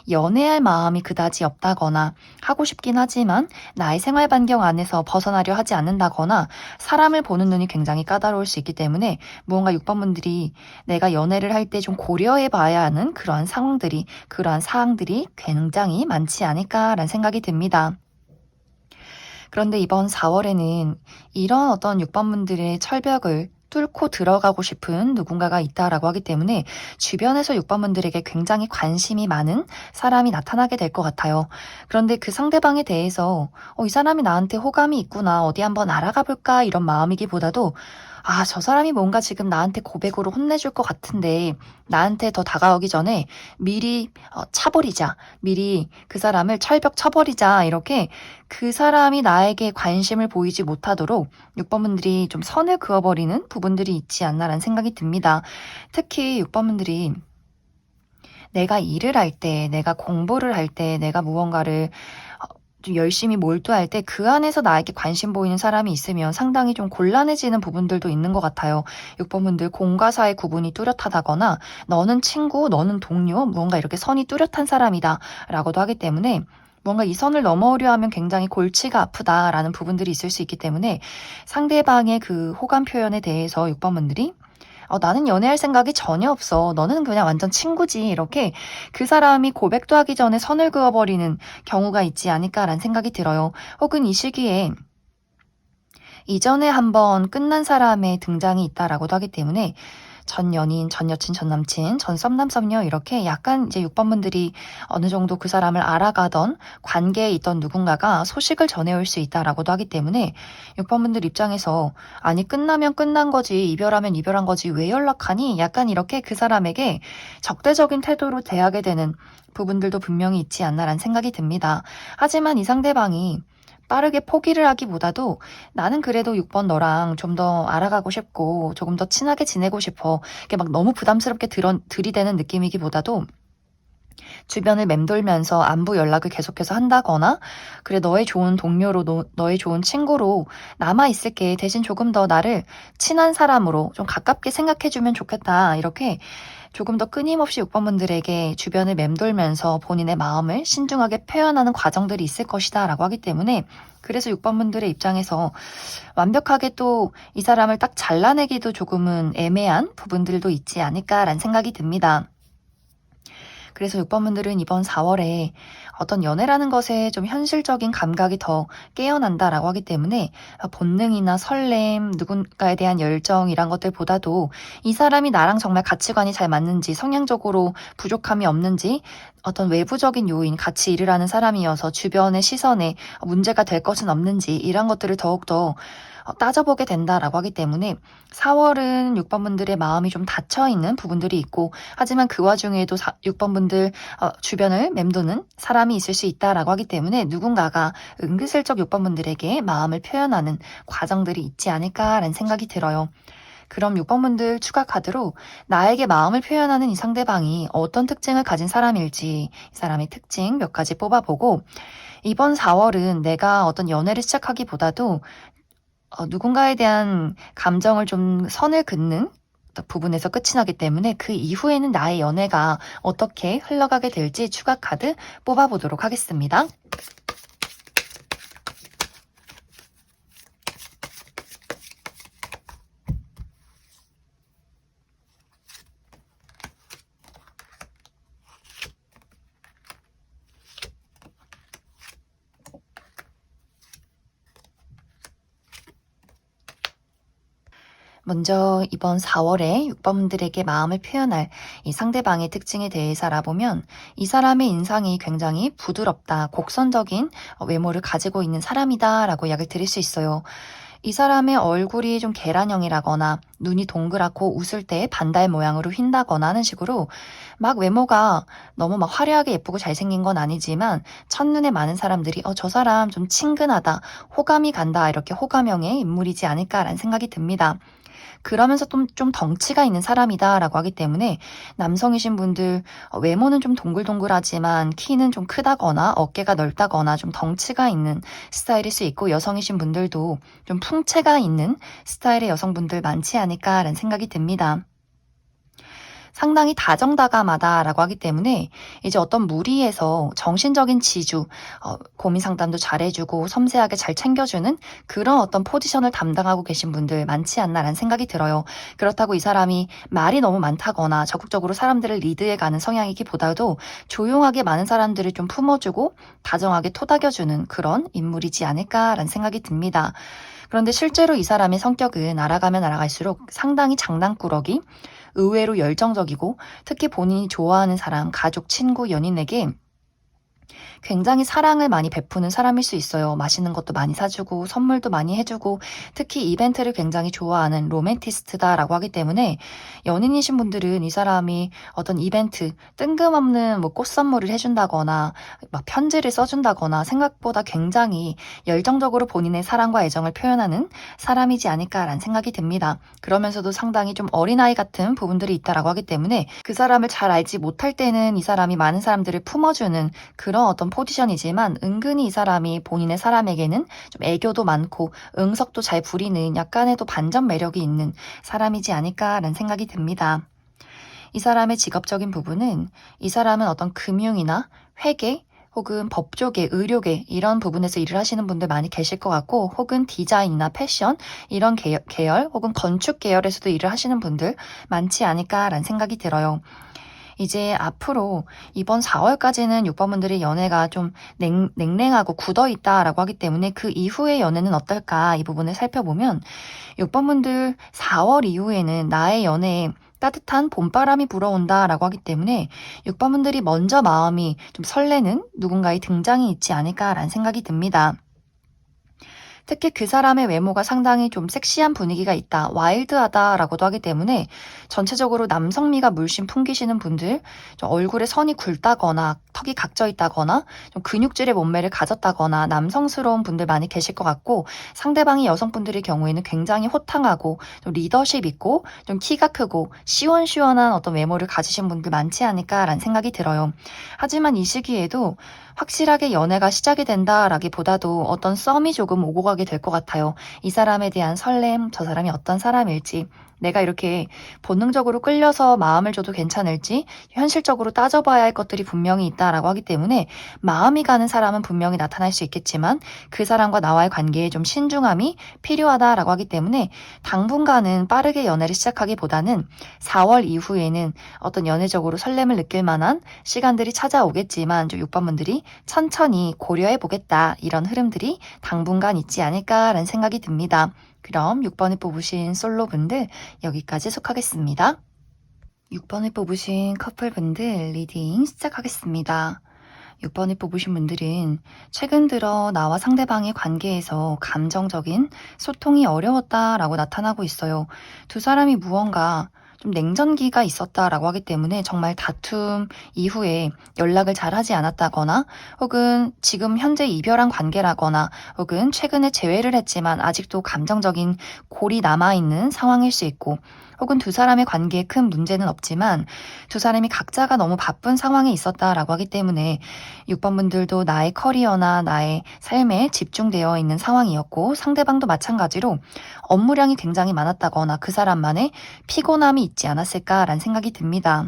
연애할 마음이 그다지 없다거나 하고 싶긴 하지만 나의 생활 반경 안에서 벗어나려 하지 않는다거나 사람을 보는 눈이 굉장히 까다로울 수 있기 때문에 무언가 6번 분들이 내가 연애를 할 때 좀 고려해 봐야 하는 그러한 사항들이 굉장히 많지 않을까라는 생각이 듭니다. 그런데 이번 4월에는 이런 어떤 6번 분들의 철벽을 뚫고 들어가고 싶은 누군가가 있다라고 하기 때문에 주변에서 6번 분들에게 굉장히 관심이 많은 사람이 나타나게 될 것 같아요. 그런데 그 상대방에 대해서 이 사람이 나한테 호감이 있구나, 어디 한번 알아가 볼까 이런 마음이기보다도 저 사람이 뭔가 지금 나한테 고백으로 혼내줄 것 같은데 나한테 더 다가오기 전에 미리 차버리자. 미리 그 사람을 철벽 쳐버리자. 이렇게 그 사람이 나에게 관심을 보이지 못하도록 6번 분들이 좀 선을 그어버리는 부분들이 있지 않나라는 생각이 듭니다. 특히 6번 분들이 내가 일을 할 때, 내가 공부를 할 때, 내가 무언가를 좀 열심히 몰두할 때 그 안에서 나에게 관심 보이는 사람이 있으면 상당히 좀 곤란해지는 부분들도 있는 것 같아요. 6번 분들 공과 사의 구분이 뚜렷하다거나 너는 친구, 너는 동료, 무언가 이렇게 선이 뚜렷한 사람이다 라고도 하기 때문에 뭔가 이 선을 넘어오려 하면 굉장히 골치가 아프다라는 부분들이 있을 수 있기 때문에 상대방의 그 호감 표현에 대해서 6번 분들이 나는 연애할 생각이 전혀 없어. 너는 그냥 완전 친구지. 이렇게 그 사람이 고백도 하기 전에 선을 그어버리는 경우가 있지 않을까라는 생각이 들어요. 혹은 이 시기에 이전에 한번 끝난 사람의 등장이 있다라고도 하기 때문에 전 연인, 전 여친, 전 남친, 전 썸남, 썸녀 이렇게 약간 이제 6번 분들이 어느 정도 그 사람을 알아가던 관계에 있던 누군가가 소식을 전해올 수 있다라고도 하기 때문에 6번 분들 입장에서 아니 끝나면 끝난 거지, 이별하면 이별한 거지, 왜 연락하니? 약간 이렇게 그 사람에게 적대적인 태도로 대하게 되는 부분들도 분명히 있지 않나라는 생각이 듭니다. 하지만 이 상대방이 빠르게 포기를 하기보다도 나는 그래도 6번 너랑 좀 더 알아가고 싶고 조금 더 친하게 지내고 싶어. 이게 막 너무 부담스럽게 들이대는 느낌이기보다도 주변을 맴돌면서 안부 연락을 계속해서 한다거나 그래 너의 좋은 동료로 너의 좋은 친구로 남아있을게. 대신 조금 더 나를 친한 사람으로 좀 가깝게 생각해주면 좋겠다. 이렇게 조금 더 끊임없이 6번 분들에게 주변을 맴돌면서 본인의 마음을 신중하게 표현하는 과정들이 있을 것이다 라고 하기 때문에 그래서 6번 분들의 입장에서 완벽하게 또 이 사람을 딱 잘라내기도 조금은 애매한 부분들도 있지 않을까라는 생각이 듭니다. 그래서 6번 분들은 이번 4월에 어떤 연애라는 것에 좀 현실적인 감각이 더 깨어난다라고 하기 때문에 본능이나 설렘, 누군가에 대한 열정 이란 것들보다도 이 사람이 나랑 정말 가치관이 잘 맞는지, 성향적으로 부족함이 없는지, 어떤 외부적인 요인, 같이 일을 하는 사람이어서 주변의 시선에 문제가 될 것은 없는지 이런 것들을 더욱더 따져보게 된다라고 하기 때문에 4월은 6번 분들의 마음이 좀 닫혀있는 부분들이 있고 하지만 그 와중에도 6번 분들 주변을 맴도는 사람이 있을 수 있다라고 하기 때문에 누군가가 은근슬쩍 6번 분들에게 마음을 표현하는 과정들이 있지 않을까라는 생각이 들어요. 그럼 6번 분들 추가 카드로 나에게 마음을 표현하는 이 상대방이 어떤 특징을 가진 사람일지 이 사람의 특징 몇 가지 뽑아보고 이번 4월은 내가 어떤 연애를 시작하기보다도 누군가에 대한 감정을 좀 선을 긋는 부분에서 끝이 나기 때문에 그 이후에는 나의 연애가 어떻게 흘러가게 될지 추가 카드 뽑아보도록 하겠습니다. 먼저 이번 4월에 6번분들에게 마음을 표현할 이 상대방의 특징에 대해서 알아보면 이 사람의 인상이 굉장히 부드럽다, 곡선적인 외모를 가지고 있는 사람이다 라고 이야기를 드릴 수 있어요. 이 사람의 얼굴이 좀 계란형이라거나 눈이 동그랗고 웃을 때 반달 모양으로 휜다거나 하는 식으로 막 외모가 너무 막 화려하게 예쁘고 잘생긴 건 아니지만 첫눈에 많은 사람들이 저 사람 좀 친근하다, 호감이 간다 이렇게 호감형의 인물이지 않을까라는 생각이 듭니다. 그러면서 좀 덩치가 있는 사람이다라고 하기 때문에 남성이신 분들 외모는 좀 동글동글하지만 키는 좀 크다거나 어깨가 넓다거나 좀 덩치가 있는 스타일일 수 있고 여성이신 분들도 좀 풍채가 있는 스타일의 여성분들 많지 않을까라는 생각이 듭니다. 상당히 다정다감하다라고 하기 때문에 이제 어떤 무리에서 정신적인 지주, 고민 상담도 잘해주고 섬세하게 잘 챙겨주는 그런 어떤 포지션을 담당하고 계신 분들 많지 않나라는 생각이 들어요. 그렇다고 이 사람이 말이 너무 많다거나 적극적으로 사람들을 리드해가는 성향이기보다도 조용하게 많은 사람들을 좀 품어주고 다정하게 토닥여주는 그런 인물이지 않을까라는 생각이 듭니다. 그런데 실제로 이 사람의 성격은 알아가면 알아갈수록 상당히 장난꾸러기, 의외로 열정적이고 특히 본인이 좋아하는 사람, 가족, 친구, 연인에게 굉장히 사랑을 많이 베푸는 사람일 수 있어요. 맛있는 것도 많이 사주고 선물도 많이 해주고 특히 이벤트를 굉장히 좋아하는 로맨티스트다라고 하기 때문에 연인이신 분들은 이 사람이 어떤 이벤트, 뜬금없는 뭐 꽃 선물을 해준다거나 막 편지를 써준다거나 생각보다 굉장히 열정적으로 본인의 사랑과 애정을 표현하는 사람이지 않을까라는 생각이 듭니다. 그러면서도 상당히 좀 어린아이 같은 부분들이 있다라고 하기 때문에 그 사람을 잘 알지 못할 때는 이 사람이 많은 사람들을 품어주는 그런 어떤 포지션이지만 은근히 이 사람이 본인의 사람에게는 좀 애교도 많고 응석도 잘 부리는 약간의 또 반전 매력이 있는 사람이지 않을까라는 생각이 듭니다. 이 사람의 직업적인 부분은 이 사람은 어떤 금융이나 회계 혹은 법조계, 의료계 이런 부분에서 일을 하시는 분들 많이 계실 것 같고, 혹은 디자인이나 패션 이런 계열 혹은 건축 계열에서도 일을 하시는 분들 많지 않을까라는 생각이 들어요. 이제 앞으로 이번 4월까지는 6번 분들의 연애가 좀 냉랭하고 굳어 있다라고 하기 때문에 그 이후의 연애는 어떨까 이 부분을 살펴보면 6번 분들 4월 이후에는 나의 연애에 따뜻한 봄바람이 불어온다라고 하기 때문에 6번 분들이 먼저 마음이 좀 설레는 누군가의 등장이 있지 않을까라는 생각이 듭니다. 특히 그 사람의 외모가 상당히 좀 섹시한 분위기가 있다, 와일드하다라고도 하기 때문에 전체적으로 남성미가 물씬 풍기시는 분들, 좀 얼굴에 선이 굵다거나 턱이 각져 있다거나 좀 근육질의 몸매를 가졌다거나 남성스러운 분들 많이 계실 것 같고, 상대방이 여성분들의 경우에는 굉장히 호탕하고 좀 리더십 있고 좀 키가 크고 시원시원한 어떤 외모를 가지신 분들 많지 않을까라는 생각이 들어요. 하지만 이 시기에도 확실하게 연애가 시작이 된다라기보다도 어떤 썸이 조금 오고 가게 될 것 같아요. 이 사람에 대한 설렘, 저 사람이 어떤 사람일지, 내가 이렇게 본능적으로 끌려서 마음을 줘도 괜찮을지, 현실적으로 따져봐야 할 것들이 분명히 있다라고 하기 때문에 마음이 가는 사람은 분명히 나타날 수 있겠지만 그 사람과 나와의 관계에 좀 신중함이 필요하다라고 하기 때문에 당분간은 빠르게 연애를 시작하기보다는 4월 이후에는 어떤 연애적으로 설렘을 느낄 만한 시간들이 찾아오겠지만 좀 6번분들이 천천히 고려해 보겠다, 이런 흐름들이 당분간 있지 않을까라는 생각이 듭니다. 그럼 6번을 뽑으신 솔로분들 여기까지 속하겠습니다. 6번을 뽑으신 커플분들 리딩 시작하겠습니다. 6번을 뽑으신 분들은 최근 들어 나와 상대방의 관계에서 감정적인 소통이 어려웠다라고 나타나고 있어요. 두 사람이 무언가 좀 냉전기가 있었다라고 하기 때문에 정말 다툼 이후에 연락을 잘 하지 않았다거나, 혹은 지금 현재 이별한 관계라거나, 혹은 최근에 재회를 했지만 아직도 감정적인 골이 남아있는 상황일 수 있고, 혹은 두 사람의 관계에 큰 문제는 없지만 두 사람이 각자가 너무 바쁜 상황에 있었다라고 하기 때문에 6번 분들도 나의 커리어나 나의 삶에 집중되어 있는 상황이었고, 상대방도 마찬가지로 업무량이 굉장히 많았다거나 그 사람만의 피곤함이 있지 않았을까라는 생각이 듭니다.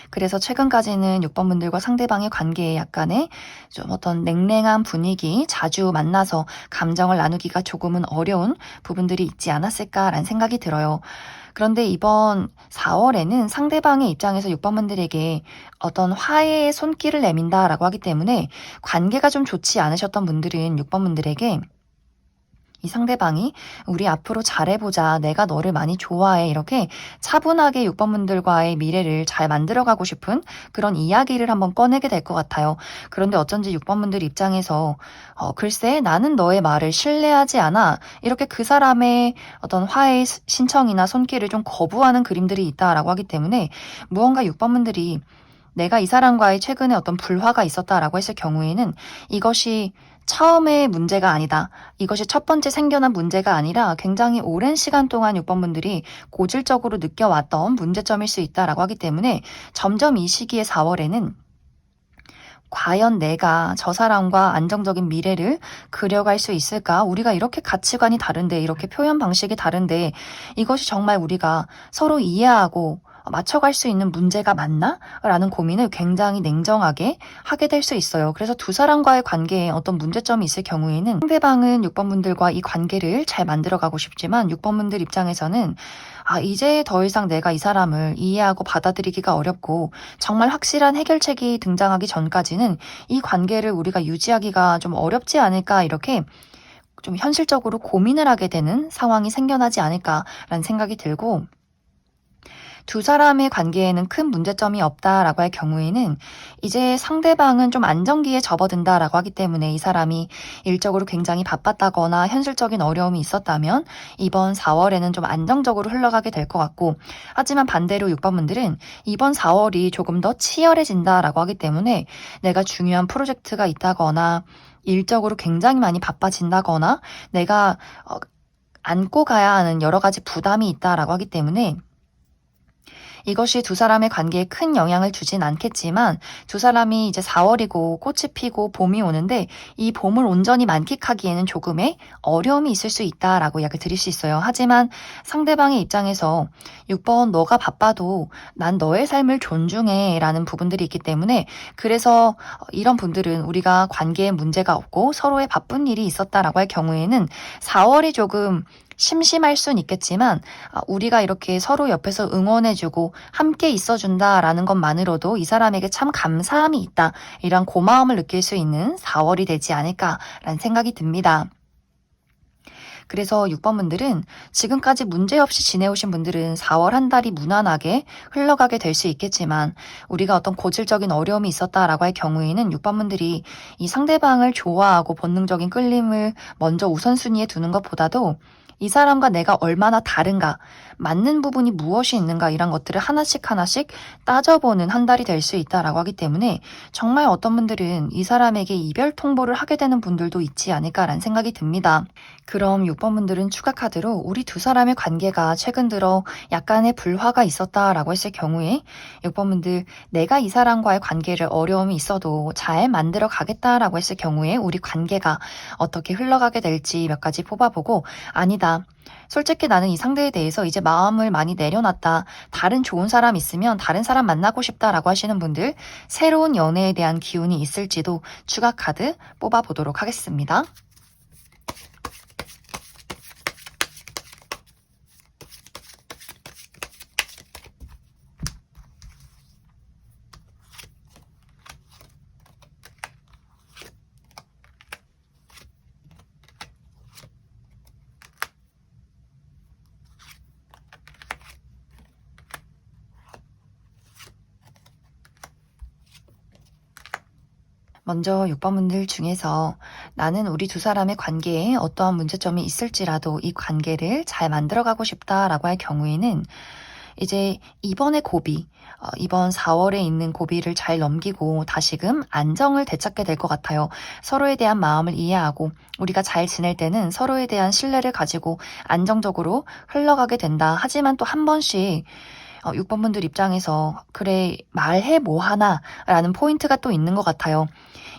그래서 최근까지는 6번 분들과 상대방의 관계에 약간의 좀 어떤 냉랭한 분위기, 자주 만나서 감정을 나누기가 조금은 어려운 부분들이 있지 않았을까라는 생각이 들어요. 그런데 이번 4월에는 상대방의 입장에서 6번 분들에게 어떤 화해의 손길을 내민다라고 하기 때문에 관계가 좀 좋지 않으셨던 분들은 6번 분들에게 이 상대방이 우리 앞으로 잘해보자, 내가 너를 많이 좋아해, 이렇게 차분하게 6번 분들과의 미래를 잘 만들어가고 싶은 그런 이야기를 한번 꺼내게 될 것 같아요. 그런데 어쩐지 6번 분들 입장에서 글쎄 나는 너의 말을 신뢰하지 않아, 이렇게 그 사람의 어떤 화해의 신청이나 손길을 좀 거부하는 그림들이 있다라고 하기 때문에 무언가 6번 분들이 내가 이 사람과의 최근에 어떤 불화가 있었다라고 했을 경우에는 이것이 처음의 문제가 아니다, 이것이 첫 번째 생겨난 문제가 아니라 굉장히 오랜 시간 동안 6번 분들이 고질적으로 느껴왔던 문제점일 수 있다라고 하기 때문에 점점 이 시기의 4월에는 과연 내가 저 사람과 안정적인 미래를 그려갈 수 있을까? 우리가 이렇게 가치관이 다른데, 이렇게 표현 방식이 다른데 이것이 정말 우리가 서로 이해하고 맞춰갈 수 있는 문제가 맞나? 라는 고민을 굉장히 냉정하게 하게 될 수 있어요. 그래서 두 사람과의 관계에 어떤 문제점이 있을 경우에는 상대방은 6번 분들과 이 관계를 잘 만들어가고 싶지만 6번 분들 입장에서는 이제 더 이상 내가 이 사람을 이해하고 받아들이기가 어렵고 정말 확실한 해결책이 등장하기 전까지는 이 관계를 우리가 유지하기가 좀 어렵지 않을까, 이렇게 좀 현실적으로 고민을 하게 되는 상황이 생겨나지 않을까라는 생각이 들고, 두 사람의 관계에는 큰 문제점이 없다라고 할 경우에는 이제 상대방은 좀 안정기에 접어든다라고 하기 때문에 이 사람이 일적으로 굉장히 바빴다거나 현실적인 어려움이 있었다면 이번 4월에는 좀 안정적으로 흘러가게 될 것 같고, 하지만 반대로 6번 분들은 이번 4월이 조금 더 치열해진다라고 하기 때문에 내가 중요한 프로젝트가 있다거나 일적으로 굉장히 많이 바빠진다거나 내가 안고 가야 하는 여러 가지 부담이 있다라고 하기 때문에 이것이 두 사람의 관계에 큰 영향을 주진 않겠지만 두 사람이 이제 4월이고 꽃이 피고 봄이 오는데 이 봄을 온전히 만끽하기에는 조금의 어려움이 있을 수 있다라고 약을 드릴 수 있어요. 하지만 상대방의 입장에서 6번 너가 바빠도 난 너의 삶을 존중해 라는 부분들이 있기 때문에 그래서 이런 분들은 우리가 관계에 문제가 없고 서로의 바쁜 일이 있었다라고 할 경우에는 4월이 조금 심심할 순 있겠지만 우리가 이렇게 서로 옆에서 응원해주고 함께 있어준다라는 것만으로도 이 사람에게 참 감사함이 있다. 이런 고마움을 느낄 수 있는 4월이 되지 않을까라는 생각이 듭니다. 그래서 6번 분들은 지금까지 문제없이 지내오신 분들은 4월 한 달이 무난하게 흘러가게 될 수 있겠지만 우리가 어떤 고질적인 어려움이 있었다라고 할 경우에는 6번 분들이 이 상대방을 좋아하고 본능적인 끌림을 먼저 우선순위에 두는 것보다도 이 사람과 내가 얼마나 다른가, 맞는 부분이 무엇이 있는가 이런 것들을 하나씩 하나씩 따져보는 한 달이 될 수 있다라고 하기 때문에 정말 어떤 분들은 이 사람에게 이별 통보를 하게 되는 분들도 있지 않을까라는 생각이 듭니다. 그럼 6번 분들은 추가 카드로 우리 두 사람의 관계가 최근 들어 약간의 불화가 있었다라고 했을 경우에 6번 분들 내가 이 사람과의 관계를 어려움이 있어도 잘 만들어 가겠다라고 했을 경우에 우리 관계가 어떻게 흘러가게 될지 몇 가지 뽑아보고 아니다. 솔직히 나는 이 상대에 대해서 이제 마음을 많이 내려놨다. 다른 좋은 사람 있으면 다른 사람 만나고 싶다라고 하시는 분들 새로운 연애에 대한 기운이 있을지도 추가 카드 뽑아보도록 하겠습니다. 먼저 6번 분들 중에서 나는 우리 두 사람의 관계에 어떠한 문제점이 있을지라도 이 관계를 잘 만들어가고 싶다라고 할 경우에는 이제 이번의 고비, 이번 4월에 있는 고비를 잘 넘기고 다시금 안정을 되찾게 될 것 같아요. 서로에 대한 마음을 이해하고 우리가 잘 지낼 때는 서로에 대한 신뢰를 가지고 안정적으로 흘러가게 된다. 하지만 또 한 번씩 6번 분들 입장에서 그래 말해 뭐 하나 라는 포인트가 또 있는 것 같아요.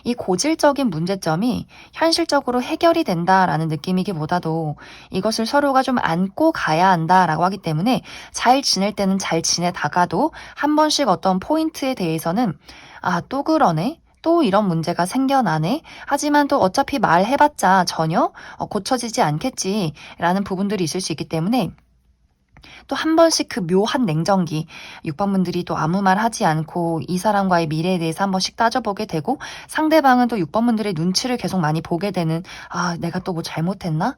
이 고질적인 문제점이 현실적으로 해결이 된다라는 느낌이기보다도 이것을 서로가 좀 안고 가야 한다라고 하기 때문에 잘 지낼 때는 잘 지내다가도 한 번씩 어떤 포인트에 대해서는 또 그러네. 또 이런 문제가 생겨나네. 하지만 또 어차피 말해봤자 전혀 고쳐지지 않겠지라는 부분들이 있을 수 있기 때문에 또 한 번씩 그 묘한 냉정기, 6번 분들이 또 아무 말 하지 않고 이 사람과의 미래에 대해서 한 번씩 따져보게 되고 상대방은 또 6번 분들의 눈치를 계속 많이 보게 되는 내가 또 뭐 잘못했나?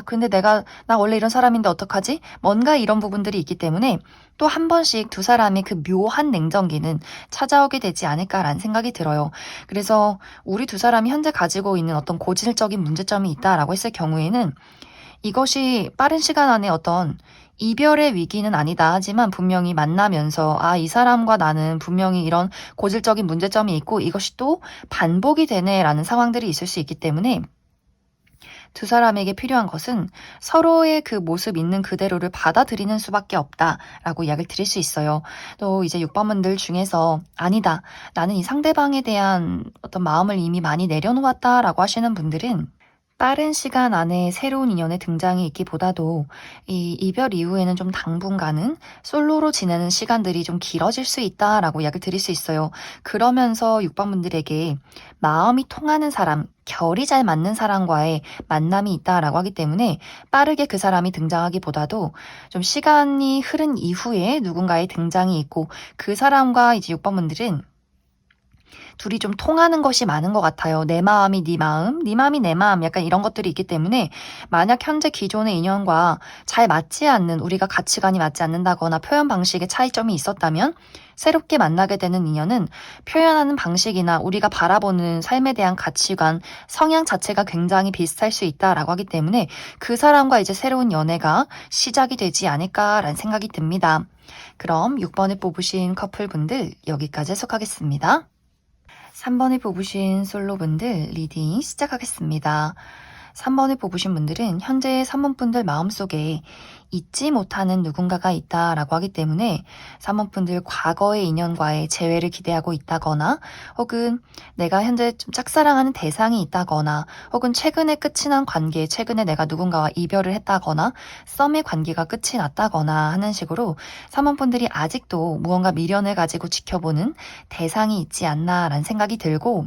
근데 나 원래 이런 사람인데 어떡하지? 뭔가 이런 부분들이 있기 때문에 또 한 번씩 두 사람의 그 묘한 냉정기는 찾아오게 되지 않을까라는 생각이 들어요. 그래서 우리 두 사람이 현재 가지고 있는 어떤 고질적인 문제점이 있다라고 했을 경우에는 이것이 빠른 시간 안에 어떤 이별의 위기는 아니다 하지만 분명히 만나면서 이 사람과 나는 분명히 이런 고질적인 문제점이 있고 이것이 또 반복이 되네라는 상황들이 있을 수 있기 때문에 두 사람에게 필요한 것은 서로의 그 모습 있는 그대로를 받아들이는 수밖에 없다라고 이야기를 드릴 수 있어요. 또 이제 6번 분들 중에서 아니다. 나는 이 상대방에 대한 어떤 마음을 이미 많이 내려놓았다라고 하시는 분들은 빠른 시간 안에 새로운 인연의 등장이 있기보다도 이 이별 이후에는 좀 당분간은 솔로로 지내는 시간들이 좀 길어질 수 있다라고 이야기를 드릴 수 있어요. 그러면서 6번 분들에게 마음이 통하는 사람, 결이 잘 맞는 사람과의 만남이 있다라고 하기 때문에 빠르게 그 사람이 등장하기보다도 좀 시간이 흐른 이후에 누군가의 등장이 있고 그 사람과 이제 6번 분들은 둘이 좀 통하는 것이 많은 것 같아요. 내 마음이 네 마음, 네 마음이 내 마음 약간 이런 것들이 있기 때문에 만약 현재 기존의 인연과 잘 맞지 않는 우리가 가치관이 맞지 않는다거나 표현 방식의 차이점이 있었다면 새롭게 만나게 되는 인연은 표현하는 방식이나 우리가 바라보는 삶에 대한 가치관, 성향 자체가 굉장히 비슷할 수 있다라고 하기 때문에 그 사람과 이제 새로운 연애가 시작이 되지 않을까라는 생각이 듭니다. 그럼 6번을 뽑으신 커플분들 여기까지 해석하겠습니다. 3번을 뽑으신 솔로분들 리딩 시작하겠습니다. 3번을 뽑으신 분들은 현재 3번 분들 마음속에 잊지 못하는 누군가가 있다라고 하기 때문에 3번 분들 과거의 인연과의 재회를 기대하고 있다거나 혹은 내가 현재 좀 짝사랑하는 대상이 있다거나 혹은 최근에 끝이 난 관계, 최근에 내가 누군가와 이별을 했다거나 썸의 관계가 끝이 났다거나 하는 식으로 3번 분들이 아직도 무언가 미련을 가지고 지켜보는 대상이 있지 않나라는 생각이 들고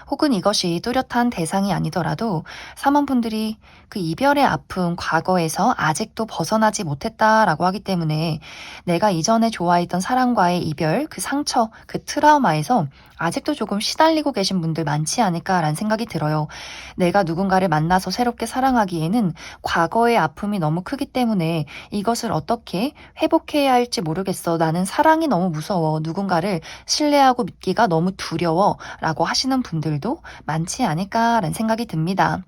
혹은 이것이 뚜렷한 대상이 아니더라도 사모분들이 그 이별의 아픔 과거에서 아직도 벗어나지 못했다라고 하기 때문에 내가 이전에 좋아했던 사람과의 이별, 그 상처, 그 트라우마에서 아직도 조금 시달리고 계신 분들 많지 않을까라는 생각이 들어요. 내가 누군가를 만나서 새롭게 사랑하기에는 과거의 아픔이 너무 크기 때문에 이것을 어떻게 회복해야 할지 모르겠어. 나는 사랑이 너무 무서워. 누군가를 신뢰하고 믿기가 너무 두려워. 라고 하시는 분들도 많지 않을까라는 생각이 듭니다.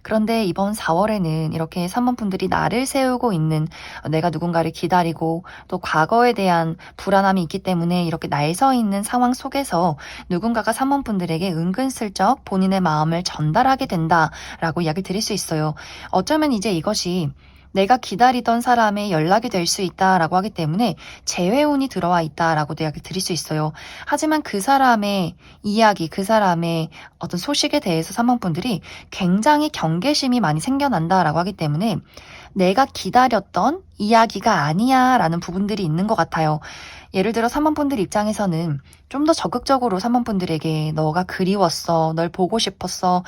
그런데 이번 4월에는 이렇게 3번 분들이 나를 세우고 있는 내가 누군가를 기다리고 또 과거에 대한 불안함이 있기 때문에 이렇게 날 서 있는 상황 속에서 누군가가 3번 분들에게 은근슬쩍 본인의 마음을 전달하게 된다라고 이야기 드릴 수 있어요. 어쩌면 이제 이것이 내가 기다리던 사람의 연락이 될 수 있다라고 하기 때문에 재회운이 들어와 있다라고도 이야기 드릴 수 있어요. 하지만 그 사람의 이야기, 그 사람의 어떤 소식에 대해서 3번 분들이 굉장히 경계심이 많이 생겨난다라고 하기 때문에 내가 기다렸던 이야기가 아니야 라는 부분들이 있는 것 같아요. 예를 들어 3번 분들 입장에서는 좀 더 적극적으로 3번 분들에게 너가 그리웠어, 널 보고 싶었어,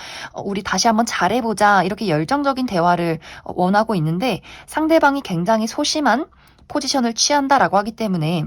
우리 다시 한번 잘해보자 이렇게 열정적인 대화를 원하고 있는데 상대방이 굉장히 소심한 포지션을 취한다라고 하기 때문에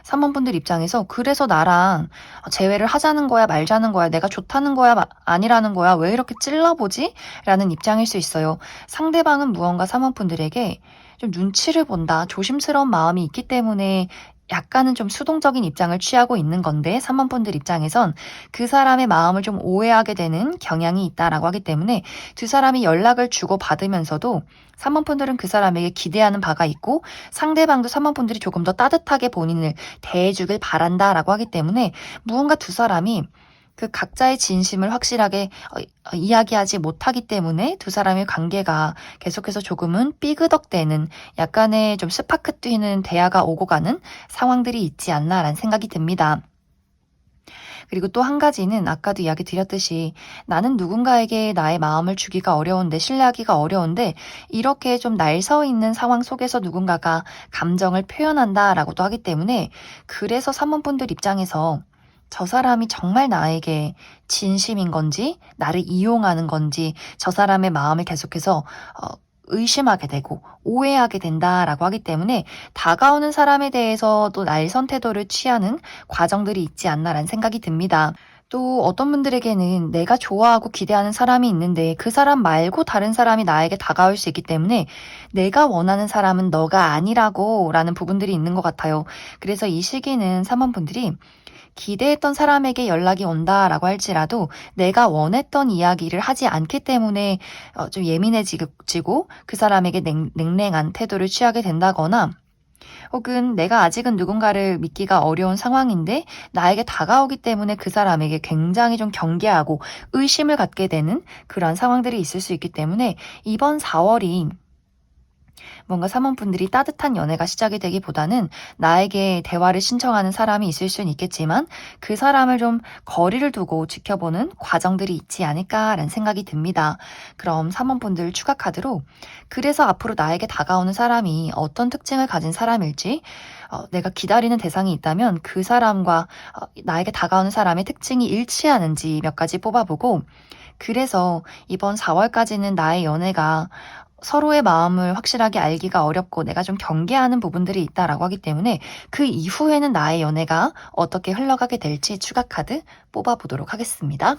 3번 분들 입장에서 그래서 나랑 재회를 하자는 거야 말자는 거야 내가 좋다는 거야 아니라는 거야 왜 이렇게 찔러보지? 라는 입장일 수 있어요. 상대방은 무언가 3번 분들에게 좀 눈치를 본다 조심스러운 마음이 있기 때문에 약간은 좀 수동적인 입장을 취하고 있는 건데 3번 분들 입장에선 그 사람의 마음을 좀 오해하게 되는 경향이 있다라고 하기 때문에 두 사람이 연락을 주고 받으면서도 3번 분들은 그 사람에게 기대하는 바가 있고 상대방도 3번 분들이 조금 더 따뜻하게 본인을 대해주길 바란다라고 하기 때문에 무언가 두 사람이 그 각자의 진심을 확실하게 이야기하지 못하기 때문에 두 사람의 관계가 계속해서 조금은 삐그덕대는 약간의 좀 스파크 튀는 대화가 오고 가는 상황들이 있지 않나라는 생각이 듭니다. 그리고 또 한 가지는 아까도 이야기 드렸듯이 나는 누군가에게 나의 마음을 주기가 어려운데 신뢰하기가 어려운데 이렇게 좀 날 서 있는 상황 속에서 누군가가 감정을 표현한다라고도 하기 때문에 그래서 사모분들 입장에서 저 사람이 정말 나에게 진심인 건지 나를 이용하는 건지 저 사람의 마음을 계속해서 의심하게 되고 오해하게 된다라고 하기 때문에 다가오는 사람에 대해서 또 날선 태도를 취하는 과정들이 있지 않나라는 생각이 듭니다. 또 어떤 분들에게는 내가 좋아하고 기대하는 사람이 있는데 그 사람 말고 다른 사람이 나에게 다가올 수 있기 때문에 내가 원하는 사람은 너가 아니라고 라는 부분들이 있는 것 같아요. 그래서 이 시기는 3번 분들이 기대했던 사람에게 연락이 온다라고 할지라도 내가 원했던 이야기를 하지 않기 때문에 좀 예민해지고 그 사람에게 냉랭한 태도를 취하게 된다거나 혹은 내가 아직은 누군가를 믿기가 어려운 상황인데 나에게 다가오기 때문에 그 사람에게 굉장히 좀 경계하고 의심을 갖게 되는 그런 상황들이 있을 수 있기 때문에 이번 4월이 뭔가 사모분들이 따뜻한 연애가 시작이 되기보다는 나에게 대화를 신청하는 사람이 있을 수는 있겠지만 그 사람을 좀 거리를 두고 지켜보는 과정들이 있지 않을까라는 생각이 듭니다. 그럼 사모분들 추가 카드로 그래서 앞으로 나에게 다가오는 사람이 어떤 특징을 가진 사람일지 내가 기다리는 대상이 있다면 그 사람과 나에게 다가오는 사람의 특징이 일치하는지 몇 가지 뽑아보고 그래서 이번 4월까지는 나의 연애가 서로의 마음을 확실하게 알기가 어렵고 내가 좀 경계하는 부분들이 있다라고 하기 때문에 그 이후에는 나의 연애가 어떻게 흘러가게 될지 추가 카드 뽑아보도록 하겠습니다.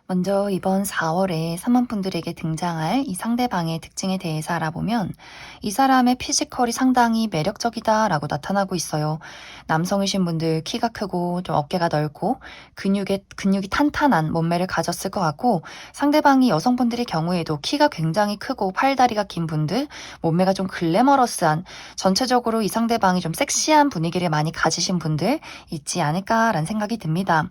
먼저 이번 4월에 사모분들에게 등장할 이 상대방의 특징에 대해서 알아보면 이 사람의 피지컬이 상당히 매력적이다라고 나타나고 있어요. 남성이신 분들 키가 크고 좀 어깨가 넓고 근육이 탄탄한 몸매를 가졌을 것 같고 상대방이 여성분들의 경우에도 키가 굉장히 크고 팔다리가 긴 분들, 몸매가 좀 글래머러스한 전체적으로 이 상대방이 좀 섹시한 분위기를 많이 가지신 분들 있지 않을까라는 생각이 듭니다.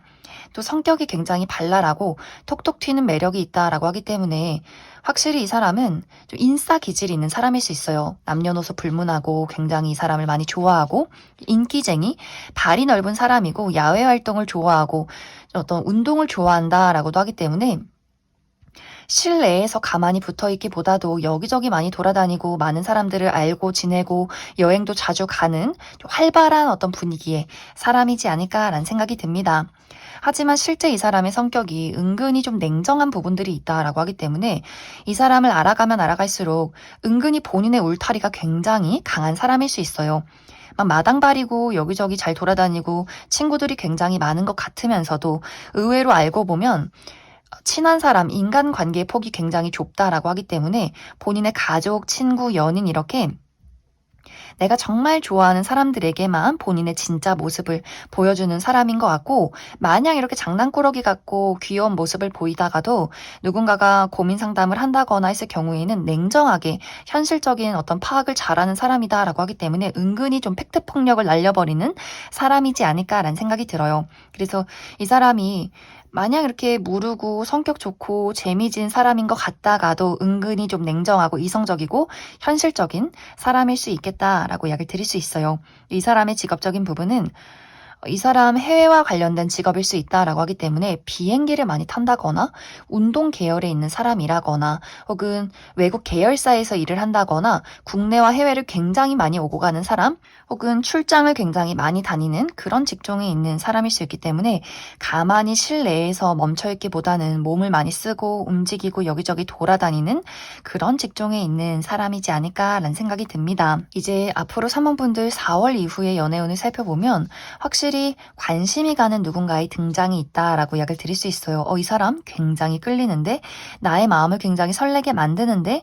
또 성격이 굉장히 발랄하고 톡톡 튀는 매력이 있다라고 하기 때문에 확실히 이 사람은 좀 인싸 기질이 있는 사람일 수 있어요. 남녀노소 불문하고 굉장히 이 사람을 많이 좋아하고 인기쟁이, 발이 넓은 사람이고 야외 활동을 좋아하고 어떤 운동을 좋아한다라고도 하기 때문에 실내에서 가만히 붙어 있기보다도 여기저기 많이 돌아다니고 많은 사람들을 알고 지내고 여행도 자주 가는 좀 활발한 어떤 분위기의 사람이지 않을까라는 생각이 듭니다. 하지만 실제 이 사람의 성격이 은근히 좀 냉정한 부분들이 있다라고 하기 때문에 이 사람을 알아가면 알아갈수록 은근히 본인의 울타리가 굉장히 강한 사람일 수 있어요. 막 마당발이고 여기저기 잘 돌아다니고 친구들이 굉장히 많은 것 같으면서도 의외로 알고 보면 친한 사람, 인간관계의 폭이 굉장히 좁다라고 하기 때문에 본인의 가족, 친구, 연인 이렇게 내가 정말 좋아하는 사람들에게만 본인의 진짜 모습을 보여주는 사람인 것 같고 마냥 이렇게 장난꾸러기 같고 귀여운 모습을 보이다가도 누군가가 고민 상담을 한다거나 했을 경우에는 냉정하게 현실적인 어떤 파악을 잘하는 사람이다라고 하기 때문에 은근히 좀 팩트 폭력을 날려버리는 사람이지 않을까라는 생각이 들어요. 그래서 이 사람이 마냥 이렇게 무르고 성격 좋고 재미진 사람인 것 같다가도 은근히 좀 냉정하고 이성적이고 현실적인 사람일 수 있겠다라고 이야기를 드릴 수 있어요. 이 사람의 직업적인 부분은 이 사람 해외와 관련된 직업일 수 있다라고 하기 때문에 비행기를 많이 탄다거나 운동 계열에 있는 사람이라거나 혹은 외국 계열사에서 일을 한다거나 국내와 해외를 굉장히 많이 오고 가는 사람 혹은 출장을 굉장히 많이 다니는 그런 직종에 있는 사람일 수 있기 때문에 가만히 실내에서 멈춰있기보다는 몸을 많이 쓰고 움직이고 여기저기 돌아다니는 그런 직종에 있는 사람이지 않을까라는 생각이 듭니다. 이제 앞으로 사모분들 4월 이후의 연애운을 살펴보면 확실히 관심이 가는 누군가의 등장이 있다라고 이야기를 드릴 수 있어요. 이 사람 굉장히 끌리는데 나의 마음을 굉장히 설레게 만드는데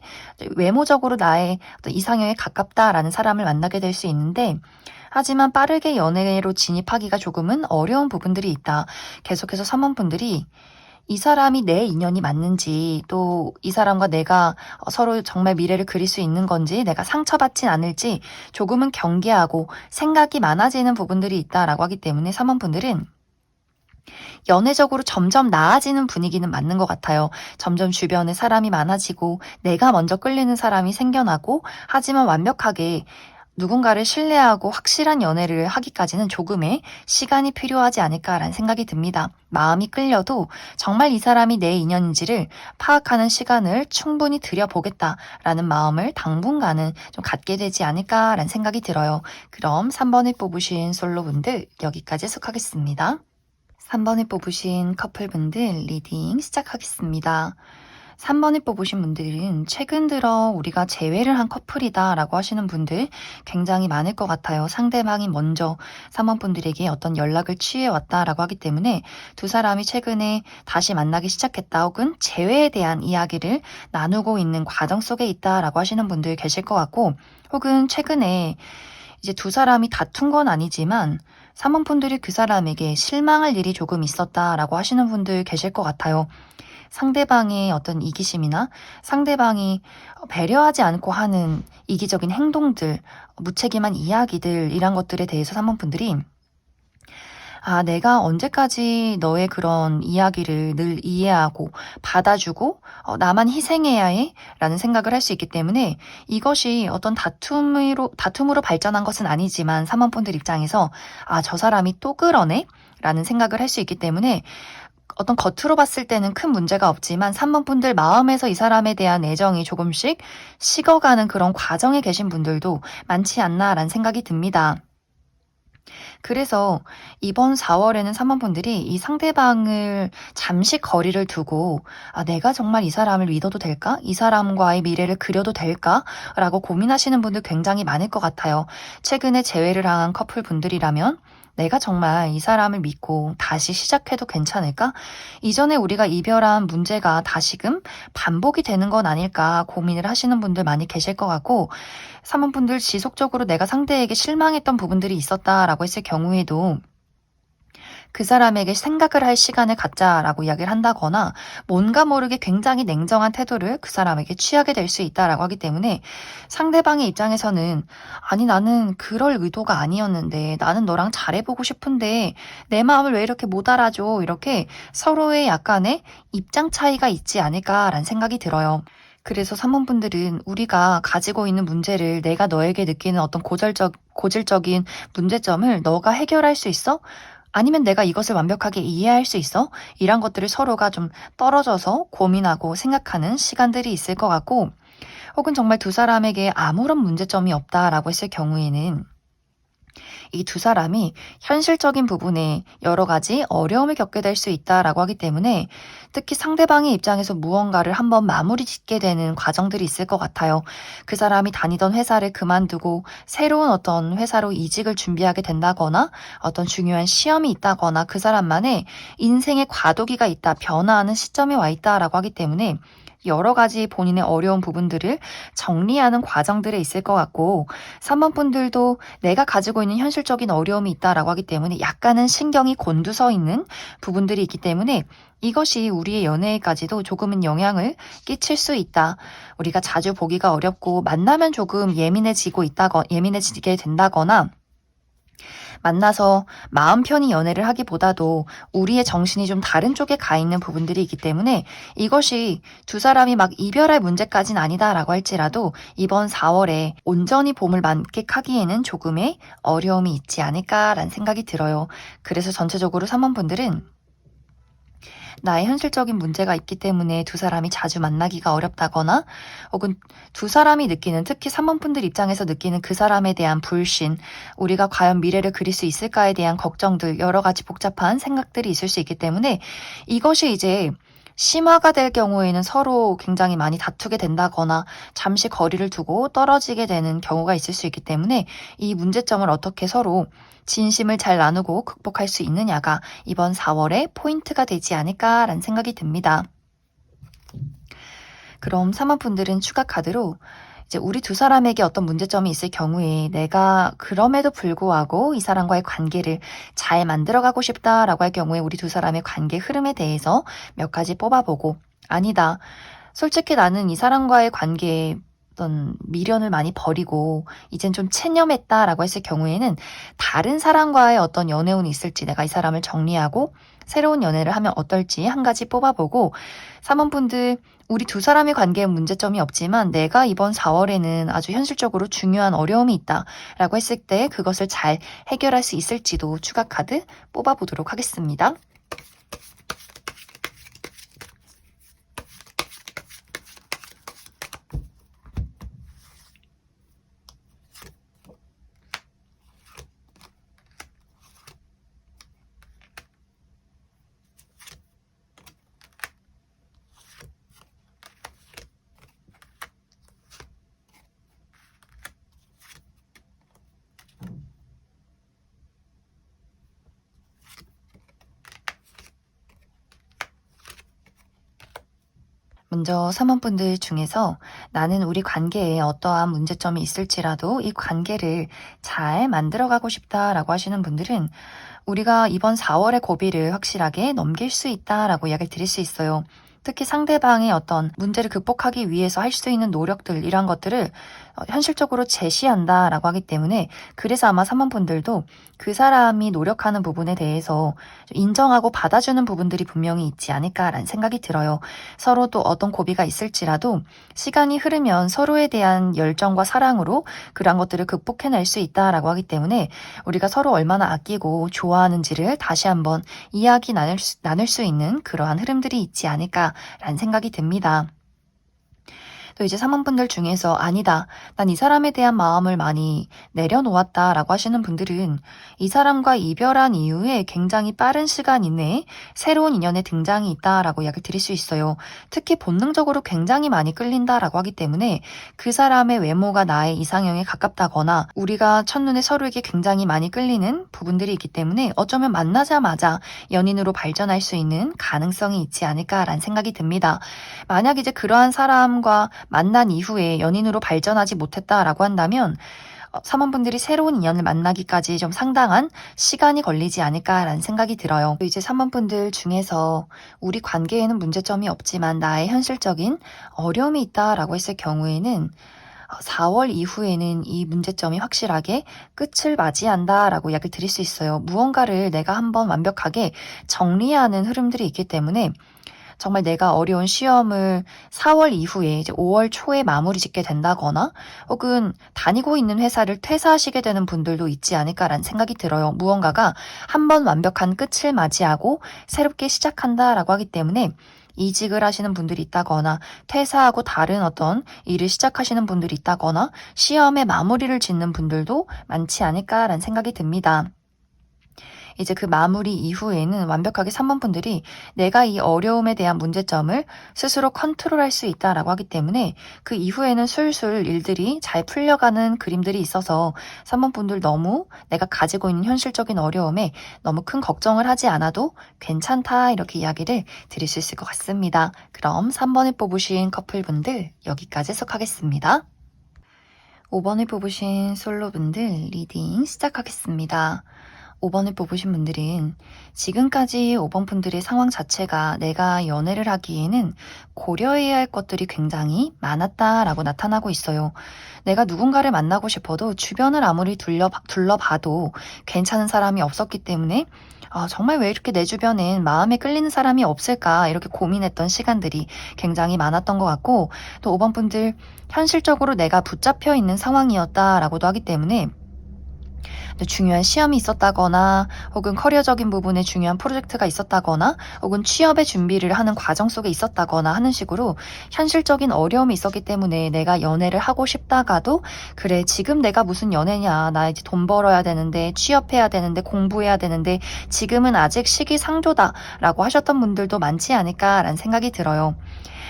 외모적으로 나의 어떤 이상형에 가깝다라는 사람을 만나게 될 수 있는데 하지만 빠르게 연애로 진입하기가 조금은 어려운 부분들이 있다. 계속해서 사모분들이 이 사람이 내 인연이 맞는지 또 이 사람과 내가 서로 정말 미래를 그릴 수 있는 건지 내가 상처받진 않을지 조금은 경계하고 생각이 많아지는 부분들이 있다라고 하기 때문에 사모분들은 연애적으로 점점 나아지는 분위기는 맞는 것 같아요. 점점 주변에 사람이 많아지고 내가 먼저 끌리는 사람이 생겨나고 하지만 완벽하게 누군가를 신뢰하고 확실한 연애를 하기까지는 조금의 시간이 필요하지 않을까라는 생각이 듭니다. 마음이 끌려도 정말 이 사람이 내 인연인지를 파악하는 시간을 충분히 들여보겠다라는 마음을 당분간은 좀 갖게 되지 않을까라는 생각이 들어요. 그럼 3번을 뽑으신 솔로분들 여기까지 해석하겠습니다. 3번을 뽑으신 커플분들 리딩 시작하겠습니다. 3번을 뽑으신 분들은 최근 들어 우리가 재회를 한 커플이다 라고 하시는 분들 굉장히 많을 것 같아요. 상대방이 먼저 3번 분들에게 어떤 연락을 취해왔다 라고 하기 때문에 두 사람이 최근에 다시 만나기 시작했다 혹은 재회에 대한 이야기를 나누고 있는 과정 속에 있다 라고 하시는 분들 계실 것 같고 혹은 최근에 이제 두 사람이 다툰 건 아니지만 3번 분들이 그 사람에게 실망할 일이 조금 있었다라고 하시는 분들 계실 것 같아요. 상대방의 어떤 이기심이나 상대방이 배려하지 않고 하는 이기적인 행동들, 무책임한 이야기들 이런 것들에 대해서 3번 분들이 내가 언제까지 너의 그런 이야기를 늘 이해하고 받아주고 나만 희생해야 해? 라는 생각을 할 수 있기 때문에 이것이 어떤 다툼으로 발전한 것은 아니지만 3번 분들 입장에서 저 사람이 또 그러네? 라는 생각을 할 수 있기 때문에 어떤 겉으로 봤을 때는 큰 문제가 없지만 3번 분들 마음에서 이 사람에 대한 애정이 조금씩 식어가는 그런 과정에 계신 분들도 많지 않나라는 생각이 듭니다. 그래서 이번 4월에는 3번 분들이 이 상대방을 잠시 거리를 두고 내가 정말 이 사람을 믿어도 될까? 이 사람과의 미래를 그려도 될까? 라고 고민하시는 분들 굉장히 많을 것 같아요. 최근에 재회를 한 커플 분들이라면 내가 정말 이 사람을 믿고 다시 시작해도 괜찮을까? 이전에 우리가 이별한 문제가 다시금 반복이 되는 건 아닐까 고민을 하시는 분들 많이 계실 것 같고, 사모분들 지속적으로 내가 상대에게 실망했던 부분들이 있었다라고 했을 경우에도 그 사람에게 생각을 할 시간을 갖자라고 이야기를 한다거나 뭔가 모르게 굉장히 냉정한 태도를 그 사람에게 취하게 될 수 있다라고 하기 때문에, 상대방의 입장에서는 아니 나는 그럴 의도가 아니었는데 나는 너랑 잘해보고 싶은데 내 마음을 왜 이렇게 못 알아줘, 이렇게 서로의 약간의 입장 차이가 있지 않을까라는 생각이 들어요. 그래서 사모분들은 우리가 가지고 있는 문제를, 내가 너에게 느끼는 어떤 고질적인 문제점을 너가 해결할 수 있어? 아니면 내가 이것을 완벽하게 이해할 수 있어? 이런 것들을 서로가 좀 떨어져서 고민하고 생각하는 시간들이 있을 것 같고, 혹은 정말 두 사람에게 아무런 문제점이 없다라고 했을 경우에는 이 두 사람이 현실적인 부분에 여러 가지 어려움을 겪게 될 수 있다라고 하기 때문에, 특히 상대방의 입장에서 무언가를 한번 마무리 짓게 되는 과정들이 있을 것 같아요. 그 사람이 다니던 회사를 그만두고 새로운 어떤 회사로 이직을 준비하게 된다거나, 어떤 중요한 시험이 있다거나, 그 사람만의 인생의 과도기가 있다, 변화하는 시점에 와 있다라고 하기 때문에 여러 가지 본인의 어려운 부분들을 정리하는 과정들에 있을 것 같고, 3번 분들도 내가 가지고 있는 현실적인 어려움이 있다라고 하기 때문에 약간은 신경이 곤두서 있는 부분들이 있기 때문에 이것이 우리의 연애에까지도 조금은 영향을 끼칠 수 있다. 우리가 자주 보기가 어렵고 만나면 조금 예민해지게 된다거나, 만나서 마음 편히 연애를 하기보다도 우리의 정신이 좀 다른 쪽에 가 있는 부분들이 있기 때문에, 이것이 두 사람이 막 이별할 문제까지는 아니다라고 할지라도 이번 4월에 온전히 봄을 만끽하기에는 조금의 어려움이 있지 않을까라는 생각이 들어요. 그래서 전체적으로 3번분들은 나의 현실적인 문제가 있기 때문에 두 사람이 자주 만나기가 어렵다거나, 혹은 두 사람이 느끼는, 특히 3번 분들 입장에서 느끼는 그 사람에 대한 불신, 우리가 과연 미래를 그릴 수 있을까에 대한 걱정들, 여러 가지 복잡한 생각들이 있을 수 있기 때문에, 이것이 이제 심화가 될 경우에는 서로 굉장히 많이 다투게 된다거나 잠시 거리를 두고 떨어지게 되는 경우가 있을 수 있기 때문에, 이 문제점을 어떻게 서로 진심을 잘 나누고 극복할 수 있느냐가 이번 4월의 포인트가 되지 않을까라는 생각이 듭니다. 그럼 3번 분들은 추가 카드로, 이제 우리 두 사람에게 어떤 문제점이 있을 경우에 내가 그럼에도 불구하고 이 사람과의 관계를 잘 만들어가고 싶다라고 할 경우에 우리 두 사람의 관계 흐름에 대해서 몇 가지 뽑아보고, 아니다, 솔직히 나는 이 사람과의 관계에 어떤 미련을 많이 버리고 이젠 좀 체념했다라고 했을 경우에는 다른 사람과의 어떤 연애운이 있을지, 내가 이 사람을 정리하고 새로운 연애를 하면 어떨지 한 가지 뽑아보고, 3번분들 우리 두 사람의 관계에 문제점이 없지만 내가 이번 4월에는 아주 현실적으로 중요한 어려움이 있다라고 했을 때 그것을 잘 해결할 수 있을지도 추가 카드 뽑아보도록 하겠습니다. 먼저 3번분들 중에서 나는 우리 관계에 어떠한 문제점이 있을지라도 이 관계를 잘 만들어가고 싶다라고 하시는 분들은 우리가 이번 4월의 고비를 확실하게 넘길 수 있다라고 이야기를 드릴 수 있어요. 특히 상대방의 어떤 문제를 극복하기 위해서 할 수 있는 노력들, 이런 것들을 현실적으로 제시한다라고 하기 때문에, 그래서 아마 3번분들도 그 사람이 노력하는 부분에 대해서 인정하고 받아주는 부분들이 분명히 있지 않을까라는 생각이 들어요. 서로 또 어떤 고비가 있을지라도 시간이 흐르면 서로에 대한 열정과 사랑으로 그런 것들을 극복해낼 수 있다라고 하기 때문에, 우리가 서로 얼마나 아끼고 좋아하는지를 다시 한번 이야기 나눌 수 있는 그러한 흐름들이 있지 않을까라는 생각이 듭니다. 또 이제 사모분들 중에서 아니다, 난 이 사람에 대한 마음을 많이 내려놓았다라고 하시는 분들은 이 사람과 이별한 이후에 굉장히 빠른 시간 이내에 새로운 인연의 등장이 있다라고 이야기를 드릴 수 있어요. 특히 본능적으로 굉장히 많이 끌린다라고 하기 때문에 그 사람의 외모가 나의 이상형에 가깝다거나 우리가 첫눈에 서로에게 굉장히 많이 끌리는 부분들이 있기 때문에 어쩌면 만나자마자 연인으로 발전할 수 있는 가능성이 있지 않을까라는 생각이 듭니다. 만약 이제 그러한 사람과 만난 이후에 연인으로 발전하지 못했다라고 한다면 사모분들이 새로운 인연을 만나기까지 좀 상당한 시간이 걸리지 않을까라는 생각이 들어요. 이제 사모분들 중에서 우리 관계에는 문제점이 없지만 나의 현실적인 어려움이 있다라고 했을 경우에는 4월 이후에는 이 문제점이 확실하게 끝을 맞이한다라고 이야기를 드릴 수 있어요. 무언가를 내가 한번 완벽하게 정리하는 흐름들이 있기 때문에 정말 내가 어려운 시험을 4월 이후에 이제 5월 초에 마무리 짓게 된다거나 혹은 다니고 있는 회사를 퇴사하시게 되는 분들도 있지 않을까라는 생각이 들어요. 무언가가 한번 완벽한 끝을 맞이하고 새롭게 시작한다라고 하기 때문에 이직을 하시는 분들이 있다거나 퇴사하고 다른 어떤 일을 시작하시는 분들이 있다거나 시험에 마무리를 짓는 분들도 많지 않을까라는 생각이 듭니다. 이제 그 마무리 이후에는 완벽하게 3번분들이 내가 이 어려움에 대한 문제점을 스스로 컨트롤할 수 있다라고 하기 때문에 그 이후에는 술술 일들이 잘 풀려가는 그림들이 있어서 3번분들 너무 내가 가지고 있는 현실적인 어려움에 너무 큰 걱정을 하지 않아도 괜찮다 이렇게 이야기를 드릴 수 있을 것 같습니다. 그럼 3번을 뽑으신 커플분들 여기까지 해석하겠습니다. 5번을 뽑으신 솔로분들 리딩 시작하겠습니다. 5번을 뽑으신 분들은 지금까지 5번 분들의 상황 자체가 내가 연애를 하기에는 고려해야 할 것들이 굉장히 많았다라고 나타나고 있어요. 내가 누군가를 만나고 싶어도 주변을 아무리 둘러봐도 괜찮은 사람이 없었기 때문에 정말 왜 이렇게 내 주변엔 마음에 끌리는 사람이 없을까 이렇게 고민했던 시간들이 굉장히 많았던 것 같고 또 5번 분들 현실적으로 내가 붙잡혀 있는 상황이었다라고도 하기 때문에 중요한 시험이 있었다거나 혹은 커리어적인 부분에 중요한 프로젝트가 있었다거나 혹은 취업의 준비를 하는 과정 속에 있었다거나 하는 식으로 현실적인 어려움이 있었기 때문에 내가 연애를 하고 싶다가도 그래 지금 내가 무슨 연애냐 나 이제 돈 벌어야 되는데 취업해야 되는데 공부해야 되는데 지금은 아직 시기상조다 라고 하셨던 분들도 많지 않을까라는 생각이 들어요.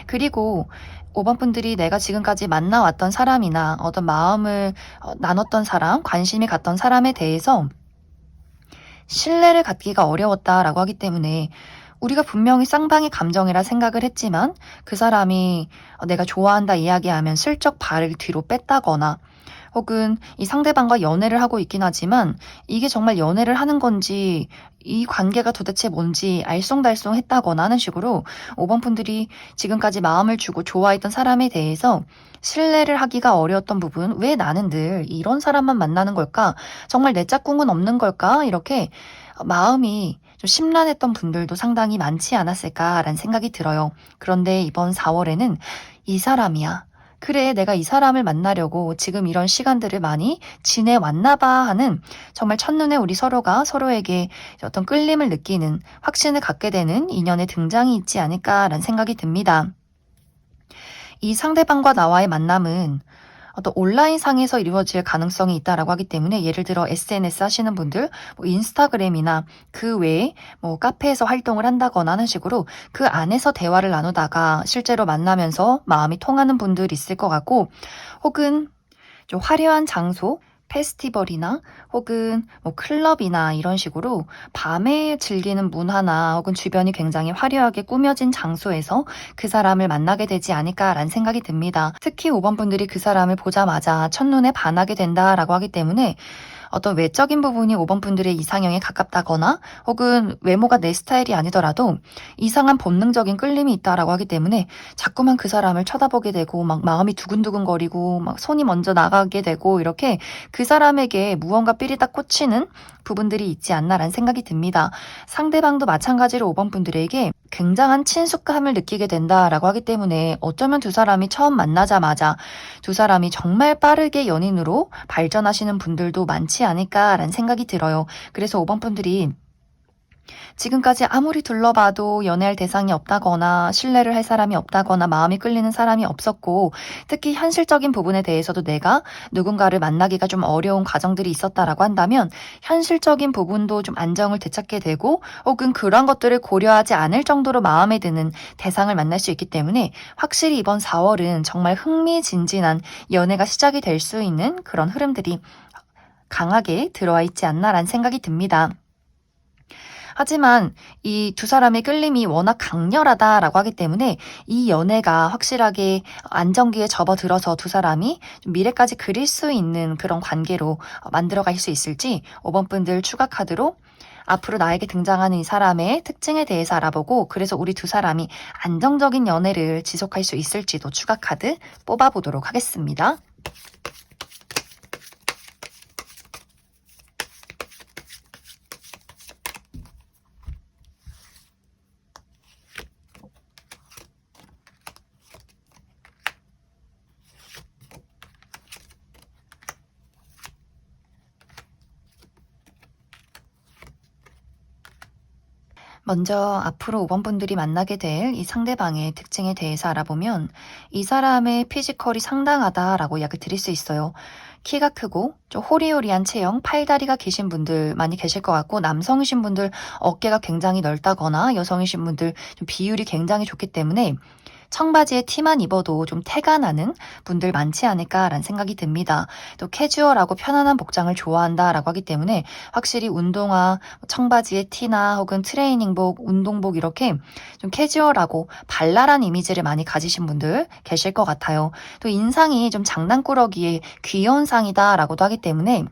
그리고 5번 분들이 내가 지금까지 만나왔던 사람이나 어떤 마음을 나눴던 사람, 관심이 갔던 사람에 대해서 신뢰를 갖기가 어려웠다라고 하기 때문에 우리가 분명히 쌍방의 감정이라 생각을 했지만 그 사람이 내가 좋아한다 이야기하면 슬쩍 발을 뒤로 뺐다거나 혹은 이 상대방과 연애를 하고 있긴 하지만 이게 정말 연애를 하는 건지 이 관계가 도대체 뭔지 알쏭달쏭 했다거나 하는 식으로 5번 분들이 지금까지 마음을 주고 좋아했던 사람에 대해서 신뢰를 하기가 어려웠던 부분, 왜 나는 늘 이런 사람만 만나는 걸까? 정말 내 짝꿍은 없는 걸까? 이렇게 마음이 좀 심란했던 분들도 상당히 많지 않았을까라는 생각이 들어요. 그런데 이번 4월에는 이 사람이야. 그래, 내가 이 사람을 만나려고 지금 이런 시간들을 많이 지내왔나 봐 하는 정말 첫눈에 우리 서로가 서로에게 어떤 끌림을 느끼는 확신을 갖게 되는 인연의 등장이 있지 않을까라는 생각이 듭니다. 이 상대방과 나와의 만남은 어떤 온라인상에서 이루어질 가능성이 있다라고 하기 때문에 예를 들어 SNS 하시는 분들, 인스타그램이나 그 외에 카페에서 활동을 한다거나 하는 식으로 그 안에서 대화를 나누다가 실제로 만나면서 마음이 통하는 분들이 있을 것 같고 혹은 좀 화려한 장소, 페스티벌이나 혹은 클럽이나 이런 식으로 밤에 즐기는 문화나 혹은 주변이 굉장히 화려하게 꾸며진 장소에서 그 사람을 만나게 되지 않을까라는 생각이 듭니다. 특히 5번 분들이 그 사람을 보자마자 첫눈에 반하게 된다라고 하기 때문에 어떤 외적인 부분이 5번 분들의 이상형에 가깝다거나 혹은 외모가 내 스타일이 아니더라도 이상한 본능적인 끌림이 있다라고 하기 때문에 자꾸만 그 사람을 쳐다보게 되고 막 마음이 두근두근거리고 막 손이 먼저 나가게 되고 이렇게 그 사람에게 무언가 삐리딱 꽂히는 부분들이 있지 않나라는 생각이 듭니다. 상대방도 마찬가지로 5번 분들에게 굉장한 친숙감을 느끼게 된다라고 하기 때문에 어쩌면 두 사람이 처음 만나자마자 두 사람이 정말 빠르게 연인으로 발전하시는 분들도 많지 않을까라는 생각이 들어요. 그래서 5번 분들이 지금까지 아무리 둘러봐도 연애할 대상이 없다거나 신뢰를 할 사람이 없다거나 마음이 끌리는 사람이 없었고 특히 현실적인 부분에 대해서도 내가 누군가를 만나기가 좀 어려운 과정들이 있었다라고 한다면 현실적인 부분도 좀 안정을 되찾게 되고 혹은 그런 것들을 고려하지 않을 정도로 마음에 드는 대상을 만날 수 있기 때문에 확실히 이번 4월은 정말 흥미진진한 연애가 시작이 될 수 있는 그런 흐름들이 강하게 들어와 있지 않나라는 생각이 듭니다. 하지만 이 두 사람의 끌림이 워낙 강렬하다라고 하기 때문에 이 연애가 확실하게 안정기에 접어들어서 두 사람이 좀 미래까지 그릴 수 있는 그런 관계로 만들어갈 수 있을지 5번 분들 추가 카드로 앞으로 나에게 등장하는 이 사람의 특징에 대해서 알아보고 그래서 우리 두 사람이 안정적인 연애를 지속할 수 있을지도 추가 카드 뽑아보도록 하겠습니다. 먼저 앞으로 5번 분들이 만나게 될 이 상대방의 특징에 대해서 알아보면 이 사람의 피지컬이 상당하다라고 약을 드릴 수 있어요. 키가 크고 좀 호리호리한 체형, 팔다리가 기신 분들 많이 계실 것 같고 남성이신 분들 어깨가 굉장히 넓다거나 여성이신 분들 좀 비율이 굉장히 좋기 때문에 청바지에 티만 입어도 좀 태가 나는 분들 많지 않을까라는 생각이 듭니다. 또 캐주얼하고 편안한 복장을 좋아한다라고 하기 때문에 확실히 운동화, 청바지에 티나 혹은 트레이닝복, 운동복 이렇게 좀 캐주얼하고 발랄한 이미지를 많이 가지신 분들 계실 것 같아요. 또 인상이 좀 장난꾸러기에 귀여운 상이다라고도 하기 때문에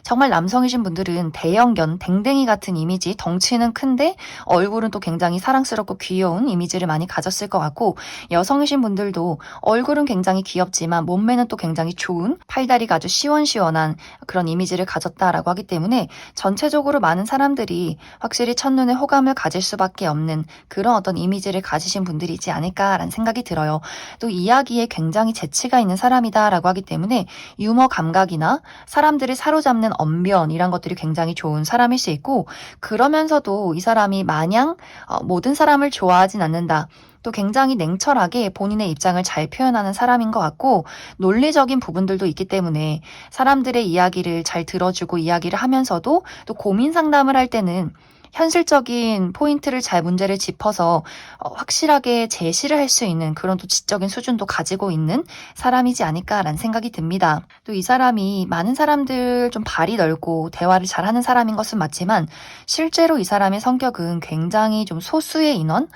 정말 남성이신 분들은 대형견, 댕댕이 같은 이미지, 덩치는 큰데 얼굴은 또 굉장히 사랑스럽고 귀여운 이미지를 많이 가졌을 것 같고 여성이신 분들도 얼굴은 굉장히 귀엽지만 몸매는 또 굉장히 좋은 팔다리가 아주 시원시원한 그런 이미지를 가졌다라고 하기 때문에 전체적으로 많은 사람들이 확실히 첫눈에 호감을 가질 수밖에 없는 그런 어떤 이미지를 가지신 분들이지 않을까라는 생각이 들어요. 또 이야기에 굉장히 재치가 있는 사람이다라고 하기 때문에 유머 감각이나 사람들을 사로잡는 언변 이런 것들이 굉장히 좋은 사람일 수 있고 그러면서도 이 사람이 마냥 모든 사람을 좋아하진 않는다. 또 굉장히 냉철하게 본인의 입장을 잘 표현하는 사람인 것 같고 논리적인 부분들도 있기 때문에 사람들의 이야기를 잘 들어주고 이야기를 하면서도 또 고민 상담을 할 때는 현실적인 포인트를 잘 문제를 짚어서 확실하게 제시를 할 수 있는 그런 또 지적인 수준도 가지고 있는 사람이지 않을까라는 생각이 듭니다. 또 이 사람이 많은 사람들 좀 발이 넓고 대화를 잘하는 사람인 것은 맞지만 실제로 이 사람의 성격은 굉장히 좀 소수의 인원,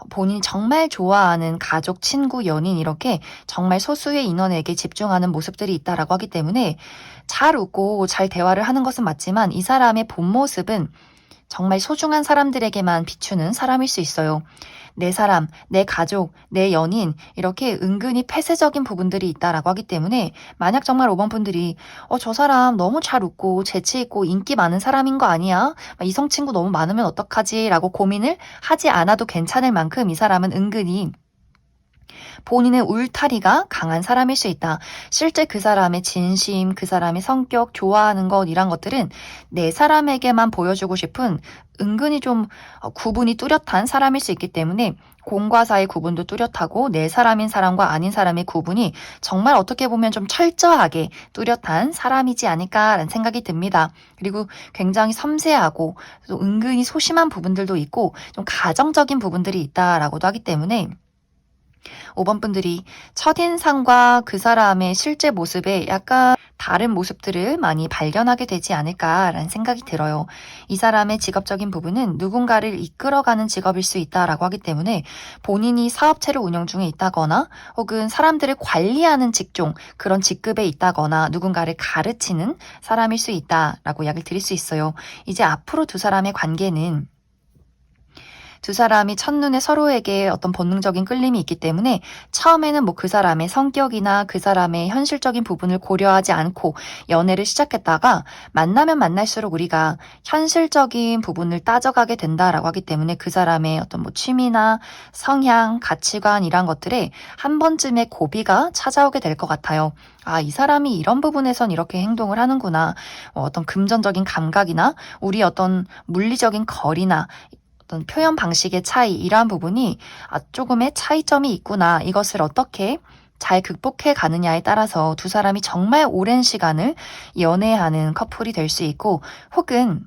본인이 정말 좋아하는 가족, 친구, 연인 이렇게 정말 소수의 인원에게 집중하는 모습들이 있다라고 하기 때문에 잘 웃고 잘 대화를 하는 것은 맞지만 이 사람의 본 모습은 정말 소중한 사람들에게만 비추는 사람일 수 있어요. 내 사람, 내 가족, 내 연인 이렇게 은근히 폐쇄적인 부분들이 있다라고 하기 때문에 만약 정말 5번 분들이 저 사람 너무 잘 웃고 재치 있고 인기 많은 사람인 거 아니야? 이성 친구 너무 많으면 어떡하지? 라고 고민을 하지 않아도 괜찮을 만큼 이 사람은 은근히 본인의 울타리가 강한 사람일 수 있다. 실제 그 사람의 진심, 그 사람의 성격, 좋아하는 것 이런 것들은 내 사람에게만 보여주고 싶은 은근히 좀 구분이 뚜렷한 사람일 수 있기 때문에 공과 사의 구분도 뚜렷하고 내 사람인 사람과 아닌 사람의 구분이 정말 어떻게 보면 좀 철저하게 뚜렷한 사람이지 않을까라는 생각이 듭니다. 그리고 굉장히 섬세하고 또 은근히 소심한 부분들도 있고 좀 가정적인 부분들이 있다라고도 하기 때문에 5번 분들이 첫인상과 그 사람의 실제 모습에 약간 다른 모습들을 많이 발견하게 되지 않을까라는 생각이 들어요. 이 사람의 직업적인 부분은 누군가를 이끌어가는 직업일 수 있다라고 하기 때문에 본인이 사업체를 운영 중에 있다거나 혹은 사람들을 관리하는 직종, 그런 직급에 있다거나 누군가를 가르치는 사람일 수 있다라고 약을 드릴 수 있어요. 이제 앞으로 두 사람의 관계는 두 사람이 첫눈에 서로에게 어떤 본능적인 끌림이 있기 때문에 처음에는 뭐 그 사람의 성격이나 그 사람의 현실적인 부분을 고려하지 않고 연애를 시작했다가 만나면 만날수록 우리가 현실적인 부분을 따져가게 된다라고 하기 때문에 그 사람의 어떤 뭐 취미나 성향, 가치관 이런 것들에 한 번쯤에 고비가 찾아오게 될 것 같아요. 아, 이 사람이 이런 부분에선 이렇게 행동을 하는구나. 어떤 금전적인 감각이나 우리 어떤 물리적인 거리나 어떤 표현 방식의 차이, 이러한 부분이 조금의 차이점이 있구나. 이것을 어떻게 잘 극복해 가느냐에 따라서 두 사람이 정말 오랜 시간을 연애하는 커플이 될 수 있고, 혹은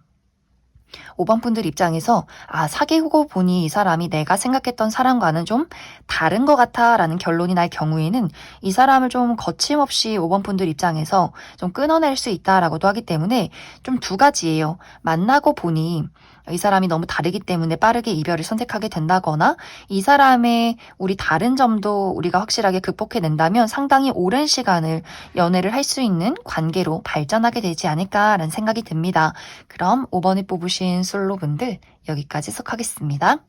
5번 분들 입장에서 사귀고 보니 이 사람이 내가 생각했던 사람과는 좀 다른 것 같아 라는 결론이 날 경우에는 이 사람을 좀 거침없이 5번 분들 입장에서 좀 끊어낼 수 있다라고도 하기 때문에 좀 두 가지예요. 만나고 보니 이 사람이 너무 다르기 때문에 빠르게 이별을 선택하게 된다거나, 이 사람의 우리 다른 점도 우리가 확실하게 극복해낸다면 상당히 오랜 시간을 연애를 할 수 있는 관계로 발전하게 되지 않을까라는 생각이 듭니다. 그럼 5번을 뽑으신 솔로분들 여기까지 속하겠습니다.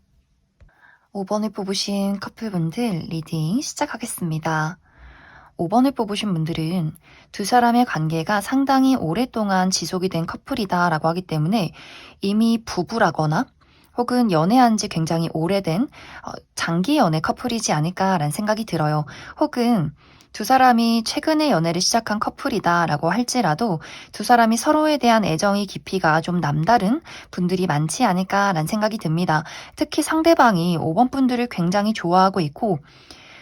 5번을 뽑으신 커플분들 리딩 시작하겠습니다. 5번을 뽑으신 분들은 두 사람의 관계가 상당히 오랫동안 지속이 된 커플이다라고 하기 때문에 이미 부부라거나 혹은 연애한 지 굉장히 오래된 장기 연애 커플이지 않을까라는 생각이 들어요. 혹은 두 사람이 최근에 연애를 시작한 커플이다라고 할지라도 두 사람이 서로에 대한 애정의 깊이가 좀 남다른 분들이 많지 않을까라는 생각이 듭니다. 특히 상대방이 5번 분들을 굉장히 좋아하고 있고,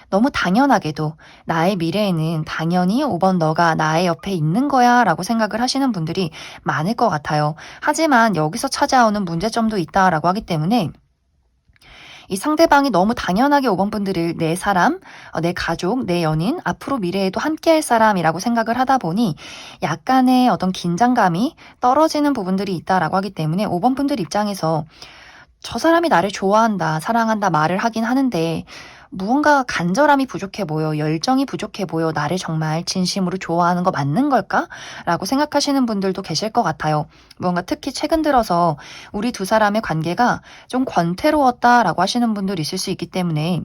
너무 당연하게도 나의 미래에는 당연히 5번 너가 나의 옆에 있는 거야 라고 생각을 하시는 분들이 많을 것 같아요. 하지만 여기서 찾아오는 문제점도 있다라고 하기 때문에 이 상대방이 너무 당연하게 5번 분들을 내 사람, 내 가족, 내 연인, 앞으로 미래에도 함께할 사람이라고 생각을 하다 보니 약간의 어떤 긴장감이 떨어지는 부분들이 있다라고 하기 때문에 5번 분들 입장에서 저 사람이 나를 좋아한다, 사랑한다 말을 하긴 하는데 무언가 간절함이 부족해 보여, 열정이 부족해 보여, 나를 정말 진심으로 좋아하는 거 맞는 걸까? 라고 생각하시는 분들도 계실 것 같아요. 무언가 특히 최근 들어서 우리 두 사람의 관계가 좀 권태로웠다라고 하시는 분들이 있을 수 있기 때문에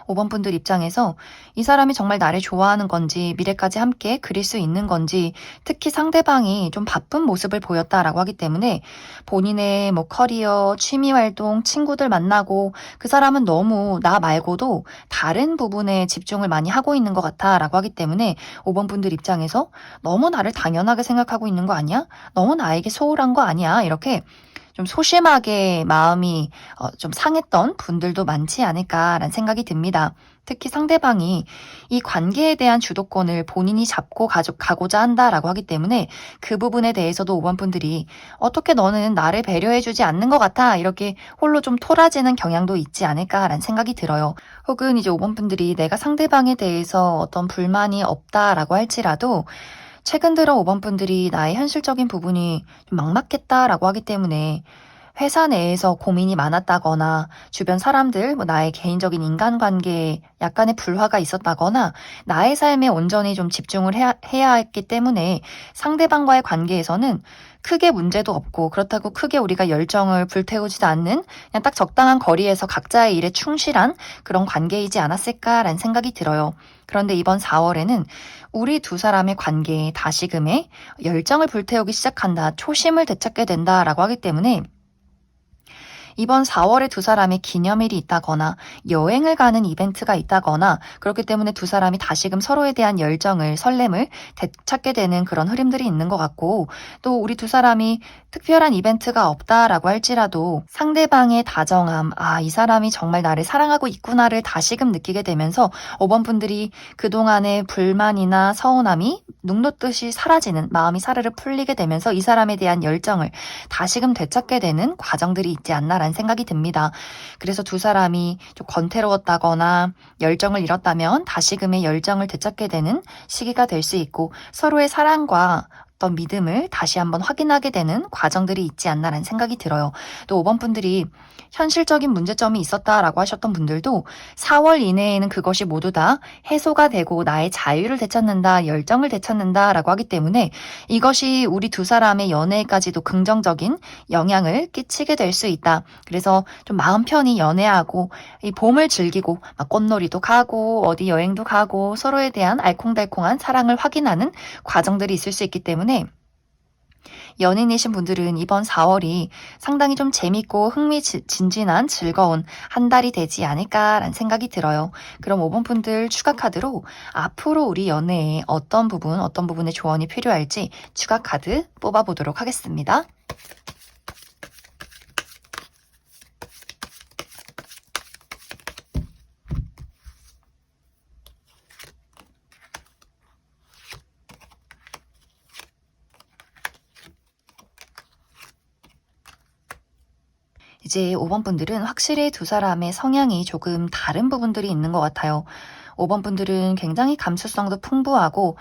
5번 분들 입장에서 이 사람이 정말 나를 좋아하는 건지, 미래까지 함께 그릴 수 있는 건지, 특히 상대방이 좀 바쁜 모습을 보였다라고 하기 때문에 본인의 뭐 커리어, 취미 활동, 친구들 만나고 그 사람은 너무 나 말고도 다른 부분에 집중을 많이 하고 있는 것 같아라고 하기 때문에 5번 분들 입장에서 너무 나를 당연하게 생각하고 있는 거 아니야? 너무 나에게 소홀한 거 아니야? 이렇게 좀 소심하게 마음이 좀 상했던 분들도 많지 않을까라는 생각이 듭니다. 특히 상대방이 이 관계에 대한 주도권을 본인이 잡고 가고자 한다라고 하기 때문에 그 부분에 대해서도 5번 분들이 어떻게 너는 나를 배려해주지 않는 것 같아, 이렇게 홀로 좀 토라지는 경향도 있지 않을까라는 생각이 들어요. 혹은 이제 5번 분들이 내가 상대방에 대해서 어떤 불만이 없다라고 할지라도 최근 들어 5번 분들이 나의 현실적인 부분이 좀 막막했다라고 하기 때문에 회사 내에서 고민이 많았다거나 주변 사람들, 뭐 나의 개인적인 인간관계에 약간의 불화가 있었다거나 나의 삶에 온전히 좀 집중을 해야 했기 때문에 상대방과의 관계에서는 크게 문제도 없고, 그렇다고 크게 우리가 열정을 불태우지도 않는 그냥 딱 적당한 거리에서 각자의 일에 충실한 그런 관계이지 않았을까라는 생각이 들어요. 그런데 이번 4월에는 우리 두 사람의 관계에 다시금의 열정을 불태우기 시작한다, 초심을 되찾게 된다라고 하기 때문에 이번 4월에 두 사람의 기념일이 있다거나 여행을 가는 이벤트가 있다거나, 그렇기 때문에 두 사람이 다시금 서로에 대한 열정을, 설렘을 되찾게 되는 그런 흐름들이 있는 것 같고, 또 우리 두 사람이 특별한 이벤트가 없다라고 할지라도 상대방의 다정함, 이 사람이 정말 나를 사랑하고 있구나를 다시금 느끼게 되면서 5번 분들이 그동안의 불만이나 서운함이 눈 녹듯이 사라지는, 마음이 사르르 풀리게 되면서 이 사람에 대한 열정을 다시금 되찾게 되는 과정들이 있지 않나라는 생각이 듭니다. 그래서 두 사람이 좀 권태로웠다거나 열정을 잃었다면 다시금의 열정을 되찾게 되는 시기가 될 수 있고, 서로의 사랑과 어떤 믿음을 다시 한번 확인하게 되는 과정들이 있지 않나라는 생각이 들어요. 또 5번 분들이 현실적인 문제점이 있었다라고 하셨던 분들도 4월 이내에는 그것이 모두 다 해소가 되고 나의 자유를 되찾는다, 열정을 되찾는다라고 하기 때문에 이것이 우리 두 사람의 연애에까지도 긍정적인 영향을 끼치게 될 수 있다. 그래서 좀 마음 편히 연애하고 이 봄을 즐기고 막 꽃놀이도 가고 어디 여행도 가고 서로에 대한 알콩달콩한 사랑을 확인하는 과정들이 있을 수 있기 때문에 연인이신 분들은 이번 4월이 상당히 좀 재밌고 흥미진진한 즐거운 한 달이 되지 않을까라는 생각이 들어요. 그럼 5번 분들 추가 카드로 앞으로 우리 연애에 어떤 부분의 조언이 필요할지 추가 카드 뽑아보도록 하겠습니다. 이제 5번 분들은 확실히 두 사람의 성향이 조금 다른 부분들이 있는 것 같아요. 5번 분들은 굉장히 감수성도 풍부하고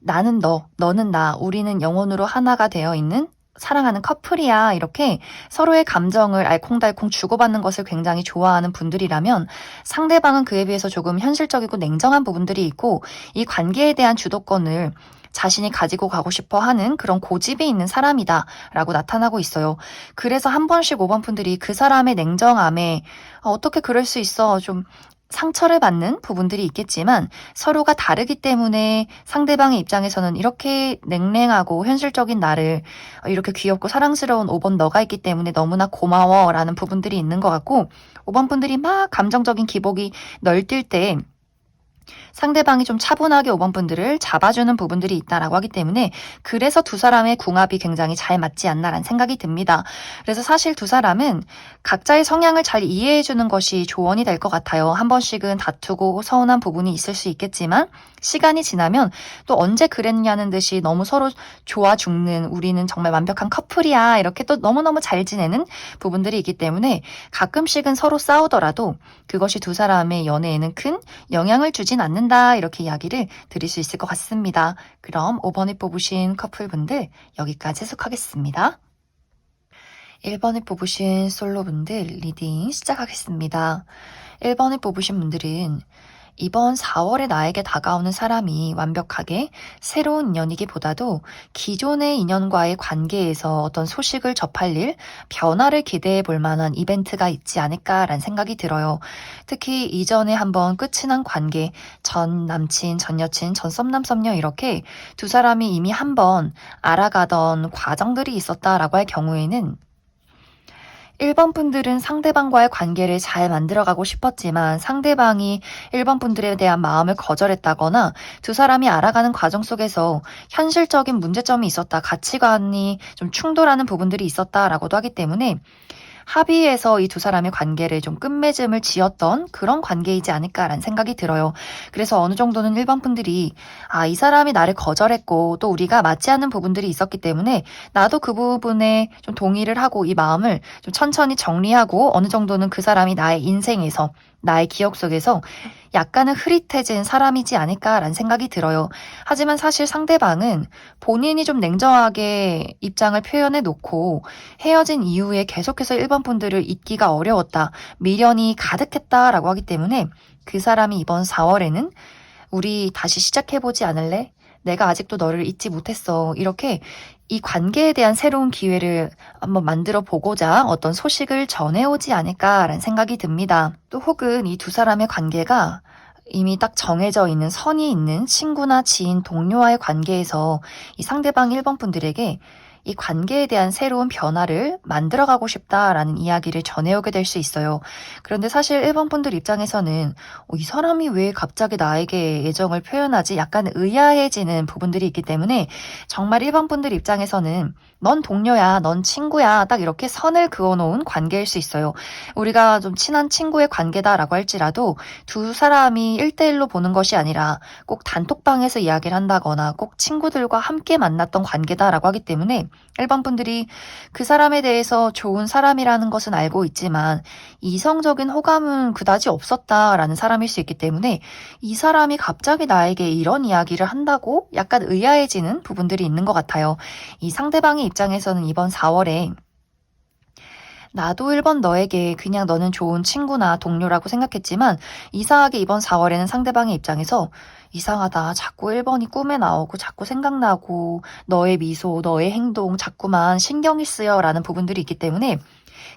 나는 너, 너는 나, 우리는 영혼으로 하나가 되어 있는 사랑하는 커플이야. 이렇게 서로의 감정을 알콩달콩 주고받는 것을 굉장히 좋아하는 분들이라면 상대방은 그에 비해서 조금 현실적이고 냉정한 부분들이 있고 이 관계에 대한 주도권을 자신이 가지고 가고 싶어 하는 그런 고집이 있는 사람이다 라고 나타나고 있어요. 그래서 한 번씩 5번 분들이 그 사람의 냉정함에 어떻게 그럴 수 있어 좀 상처를 받는 부분들이 있겠지만 서로가 다르기 때문에 상대방의 입장에서는 이렇게 냉랭하고 현실적인 나를 이렇게 귀엽고 사랑스러운 5번 너가 있기 때문에 너무나 고마워 라는 부분들이 있는 것 같고 5번 분들이 막 감정적인 기복이 널뛸 때 상대방이 좀 차분하게 5번 분들을 잡아주는 부분들이 있다라고 하기 때문에 그래서 두 사람의 궁합이 굉장히 잘 맞지 않나라는 생각이 듭니다. 그래서 사실 두 사람은 각자의 성향을 잘 이해해주는 것이 조언이 될 것 같아요. 한 번씩은 다투고 서운한 부분이 있을 수 있겠지만 시간이 지나면 또 언제 그랬냐는 듯이 너무 서로 좋아 죽는 우리는 정말 완벽한 커플이야 이렇게 또 너무너무 잘 지내는 부분들이 있기 때문에 가끔씩은 서로 싸우더라도 그것이 두 사람의 연애에는 큰 영향을 주진 않는다 이렇게 이야기를 드릴 수 있을 것 같습니다. 그럼 5번에 뽑으신 커플분들 여기까지 해석하겠습니다. 1번에 뽑으신 솔로분들 리딩 시작하겠습니다. 1번에 뽑으신 분들은 이번 4월에 나에게 다가오는 사람이 완벽하게 새로운 인연이기보다도 기존의 인연과의 관계에서 어떤 소식을 접할 일, 변화를 기대해 볼 만한 이벤트가 있지 않을까라는 생각이 들어요. 특히 이전에 한번 끝이 난 관계, 전 남친, 전 여친, 전 썸남, 썸녀 이렇게 두 사람이 이미 한번 알아가던 과정들이 있었다라고 할 경우에는 1번 분들은 상대방과의 관계를 잘 만들어가고 싶었지만 상대방이 1번 분들에 대한 마음을 거절했다거나 두 사람이 알아가는 과정 속에서 현실적인 문제점이 있었다, 가치관이 좀 충돌하는 부분들이 있었다라고도 하기 때문에 합의해서 이 두 사람의 관계를 좀 끝맺음을 지었던 그런 관계이지 않을까라는 생각이 들어요. 그래서 어느 정도는 1번 분들이 이 사람이 나를 거절했고 또 우리가 맞지 않는 부분들이 있었기 때문에 나도 그 부분에 좀 동의를 하고 이 마음을 좀 천천히 정리하고 어느 정도는 그 사람이 나의 인생에서 나의 기억 속에서 약간은 흐릿해진 사람이지 않을까라는 생각이 들어요. 하지만 사실 상대방은 본인이 좀 냉정하게 입장을 표현해 놓고 헤어진 이후에 계속해서 1번 분들을 잊기가 어려웠다. 미련이 가득했다라고 하기 때문에 그 사람이 이번 4월에는 우리 다시 시작해보지 않을래? 내가 아직도 너를 잊지 못했어. 이렇게 이 관계에 대한 새로운 기회를 한번 만들어 보고자 어떤 소식을 전해오지 않을까라는 생각이 듭니다. 또 혹은 이 두 사람의 관계가 이미 딱 정해져 있는 선이 있는 친구나 지인, 동료와의 관계에서 이 상대방 1번 분들에게 이 관계에 대한 새로운 변화를 만들어가고 싶다라는 이야기를 전해오게 될 수 있어요. 그런데 사실 1번 분들 입장에서는 이 사람이 왜 갑자기 나에게 애정을 표현하지? 약간 의아해지는 부분들이 있기 때문에 정말 1번 분들 입장에서는 넌 동료야, 넌 친구야. 딱 이렇게 선을 그어놓은 관계일 수 있어요. 우리가 좀 친한 친구의 관계다라고 할지라도 두 사람이 1대1로 보는 것이 아니라 꼭 단톡방에서 이야기를 한다거나 꼭 친구들과 함께 만났던 관계다라고 하기 때문에 일반 분들이 그 사람에 대해서 좋은 사람이라는 것은 알고 있지만 이성적인 호감은 그다지 없었다라는 사람일 수 있기 때문에 이 사람이 갑자기 나에게 이런 이야기를 한다고 약간 의아해지는 부분들이 있는 것 같아요. 이 상대방의 입장에서는 이번 4월에 나도 1번 너에게 그냥 너는 좋은 친구나 동료라고 생각했지만 이상하게 이번 4월에는 상대방의 입장에서 이상하다. 자꾸 1번이 꿈에 나오고 자꾸 생각나고 너의 미소, 너의 행동 자꾸만 신경이 쓰여 라는 부분들이 있기 때문에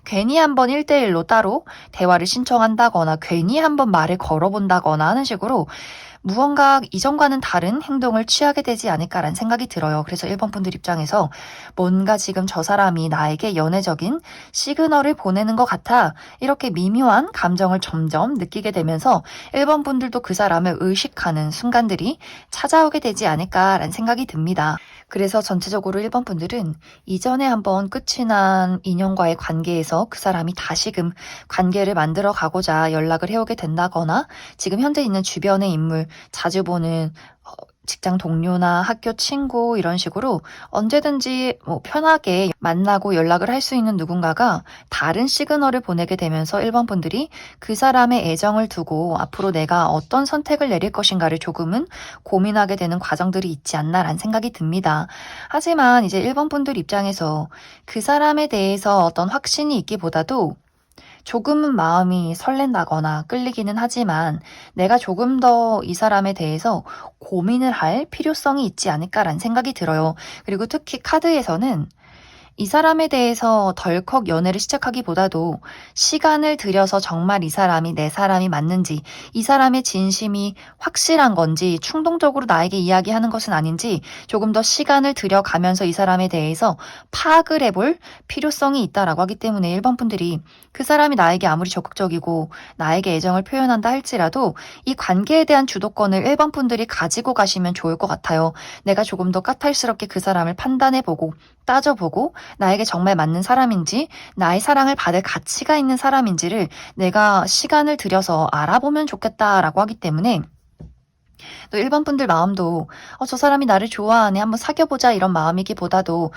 괜히 한번 1대1로 따로 대화를 신청한다거나 괜히 한번 말을 걸어본다거나 하는 식으로 무언가 이전과는 다른 행동을 취하게 되지 않을까라는 생각이 들어요. 그래서 1번 분들 입장에서 뭔가 지금 저 사람이 나에게 연애적인 시그널을 보내는 것 같아 이렇게 미묘한 감정을 점점 느끼게 되면서 1번 분들도 그 사람을 의식하는 순간들이 찾아오게 되지 않을까라는 생각이 듭니다. 그래서 전체적으로 1번 분들은 이전에 한번 끝이 난 인연과의 관계에서 그 사람이 다시금 관계를 만들어 가고자 연락을 해오게 된다거나 지금 현재 있는 주변의 인물, 자주 보는 직장 동료나 학교 친구 이런 식으로 언제든지 편하게 만나고 연락을 할 수 있는 누군가가 다른 시그널을 보내게 되면서 1번 분들이 그 사람의 애정을 두고 앞으로 내가 어떤 선택을 내릴 것인가를 조금은 고민하게 되는 과정들이 있지 않나라는 생각이 듭니다. 하지만 이제 1번 분들 입장에서 그 사람에 대해서 어떤 확신이 있기보다도 조금은 마음이 설렌다거나 끌리기는 하지만 내가 조금 더 이 사람에 대해서 고민을 할 필요성이 있지 않을까라는 생각이 들어요. 그리고 특히 카드에서는 이 사람에 대해서 덜컥 연애를 시작하기보다도 시간을 들여서 정말 이 사람이 내 사람이 맞는지, 이 사람의 진심이 확실한 건지, 충동적으로 나에게 이야기하는 것은 아닌지 조금 더 시간을 들여가면서 이 사람에 대해서 파악을 해볼 필요성이 있다라고 하기 때문에 1번 분들이 그 사람이 나에게 아무리 적극적이고 나에게 애정을 표현한다 할지라도 이 관계에 대한 주도권을 1번 분들이 가지고 가시면 좋을 것 같아요. 내가 조금 더 까탈스럽게 그 사람을 판단해보고 따져보고 나에게 정말 맞는 사람인지 나의 사랑을 받을 가치가 있는 사람인지를 내가 시간을 들여서 알아보면 좋겠다라고 하기 때문에 또 1번 분들 마음도 저 사람이 나를 좋아하네 한번 사귀어보자 이런 마음이기보다도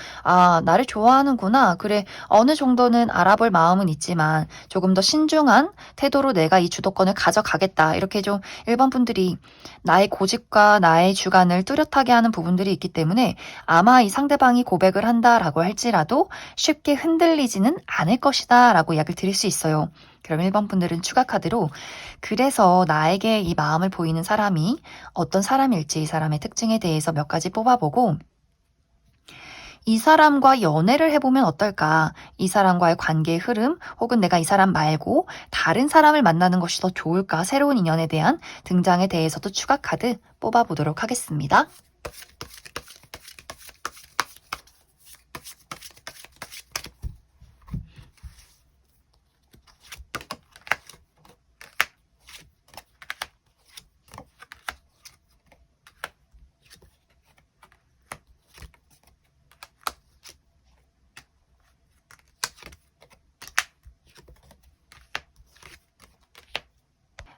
나를 좋아하는구나 그래 어느 정도는 알아볼 마음은 있지만 조금 더 신중한 태도로 내가 이 주도권을 가져가겠다 이렇게 좀 1번 분들이 나의 고집과 나의 주관을 뚜렷하게 하는 부분들이 있기 때문에 아마 이 상대방이 고백을 한다라고 할지라도 쉽게 흔들리지는 않을 것이다 라고 이야기를 드릴 수 있어요. 그럼 1번 분들은 추가 카드로 그래서 나에게 이 마음을 보이는 사람이 어떤 사람일지 이 사람의 특징에 대해서 몇 가지 뽑아보고 이 사람과 연애를 해보면 어떨까? 이 사람과의 관계의 흐름 혹은 내가 이 사람 말고 다른 사람을 만나는 것이 더 좋을까? 새로운 인연에 대한 등장에 대해서도 추가 카드 뽑아보도록 하겠습니다.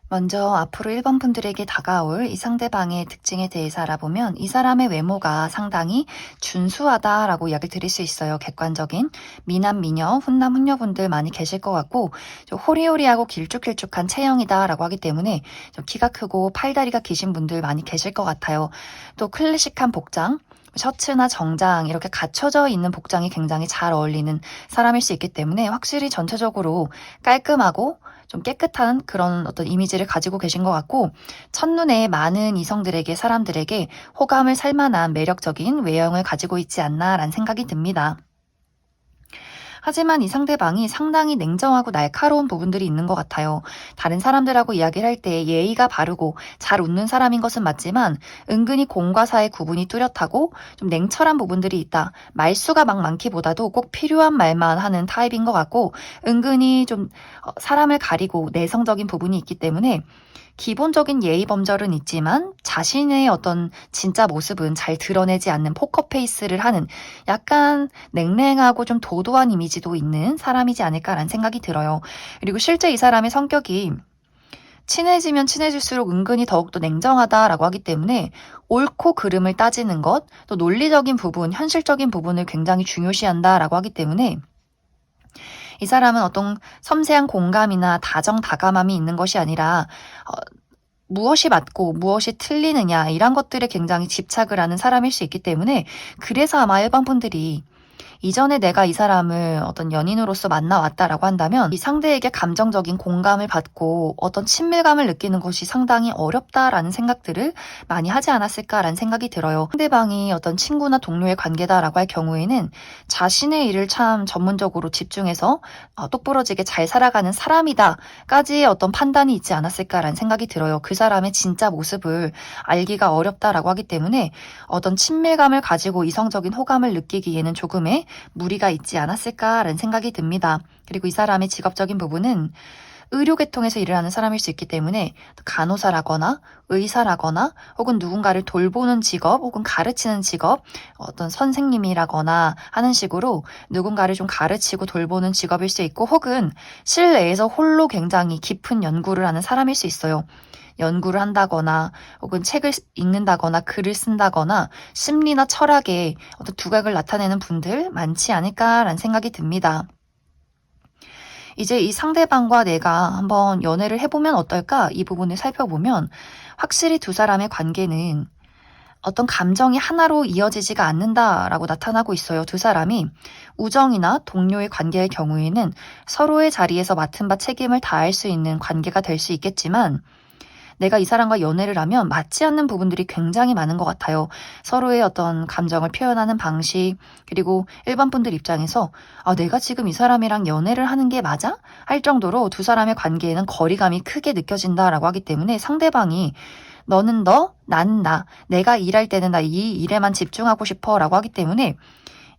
먼저 앞으로 1번 분들에게 다가올 이 상대방의 특징에 대해서 알아보면 이 사람의 외모가 상당히 준수하다라고 이야기를 드릴 수 있어요. 객관적인 미남, 미녀, 훈남, 훈녀분들 많이 계실 것 같고 좀 호리호리하고 길쭉길쭉한 체형이다라고 하기 때문에 좀 키가 크고 팔다리가 기신 분들 많이 계실 것 같아요. 또 클래식한 복장, 셔츠나 정장 이렇게 갖춰져 있는 복장이 굉장히 잘 어울리는 사람일 수 있기 때문에 확실히 전체적으로 깔끔하고 좀 깨끗한 그런 어떤 이미지를 가지고 계신 것 같고 첫눈에 많은 이성들에게 사람들에게 호감을 살 만한 매력적인 외형을 가지고 있지 않나라는 생각이 듭니다. 하지만 이 상대방이 상당히 냉정하고 날카로운 부분들이 있는 것 같아요. 다른 사람들하고 이야기를 할 때 예의가 바르고 잘 웃는 사람인 것은 맞지만 은근히 공과 사의 구분이 뚜렷하고 좀 냉철한 부분들이 있다. 말수가 막 많기보다도 꼭 필요한 말만 하는 타입인 것 같고 은근히 좀 사람을 가리고 내성적인 부분이 있기 때문에 기본적인 예의 범절은 있지만 자신의 어떤 진짜 모습은 잘 드러내지 않는 포커페이스를 하는 약간 냉랭하고 좀 도도한 이미지도 있는 사람이지 않을까라는 생각이 들어요. 그리고 실제 이 사람의 성격이 친해지면 친해질수록 은근히 더욱더 냉정하다라고 하기 때문에 옳고 그름을 따지는 것, 또 논리적인 부분, 현실적인 부분을 굉장히 중요시한다라고 하기 때문에 이 사람은 어떤 섬세한 공감이나 다정다감함이 있는 것이 아니라 무엇이 맞고 무엇이 틀리느냐 이런 것들에 굉장히 집착을 하는 사람일 수 있기 때문에 그래서 아마 일반 분들이 이전에 내가 이 사람을 어떤 연인으로서 만나왔다라고 한다면 이 상대에게 감정적인 공감을 받고 어떤 친밀감을 느끼는 것이 상당히 어렵다라는 생각들을 많이 하지 않았을까라는 생각이 들어요. 상대방이 어떤 친구나 동료의 관계다라고 할 경우에는 자신의 일을 참 전문적으로 집중해서 똑부러지게 잘 살아가는 사람이다까지의 어떤 판단이 있지 않았을까라는 생각이 들어요. 그 사람의 진짜 모습을 알기가 어렵다라고 하기 때문에 어떤 친밀감을 가지고 이성적인 호감을 느끼기에는 조금의 무리가 있지 않았을까라는 생각이 듭니다. 그리고 이 사람의 직업적인 부분은 의료계통에서 일을 하는 사람일 수 있기 때문에 간호사라거나 의사라거나 혹은 누군가를 돌보는 직업 혹은 가르치는 직업, 어떤 선생님이라거나 하는 식으로 누군가를 좀 가르치고 돌보는 직업일 수 있고 혹은 실내에서 홀로 굉장히 깊은 연구를 하는 사람일 수 있어요. 연구를 한다거나 혹은 책을 읽는다거나 글을 쓴다거나 심리나 철학에 어떤 두각을 나타내는 분들 많지 않을까라는 생각이 듭니다. 이제 이 상대방과 내가 한번 연애를 해보면 어떨까? 이 부분을 살펴보면 확실히 두 사람의 관계는 어떤 감정이 하나로 이어지지가 않는다라고 나타나고 있어요. 두 사람이 우정이나 동료의 관계의 경우에는 서로의 자리에서 맡은 바 책임을 다할 수 있는 관계가 될 수 있겠지만 내가 이 사람과 연애를 하면 맞지 않는 부분들이 굉장히 많은 것 같아요. 서로의 어떤 감정을 표현하는 방식, 그리고 일반 분들 입장에서 내가 지금 이 사람이랑 연애를 하는 게 맞아? 할 정도로 두 사람의 관계에는 거리감이 크게 느껴진다라고 하기 때문에 상대방이 너는 너, 나는 나, 내가 일할 때는 나 이 일에만 집중하고 싶어 라고 하기 때문에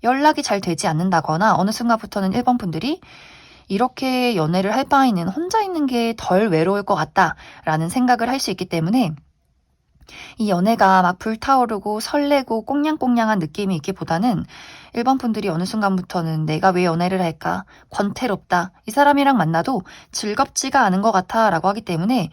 연락이 잘 되지 않는다거나 어느 순간부터는 일반 분들이 이렇게 연애를 할 바에는 혼자 있는 게 덜 외로울 것 같다라는 생각을 할 수 있기 때문에 이 연애가 막 불타오르고 설레고 꽁냥꽁냥한 느낌이 있기보다는 일반 분들이 어느 순간부터는 내가 왜 연애를 할까? 권태롭다. 이 사람이랑 만나도 즐겁지가 않은 것 같아 라고 하기 때문에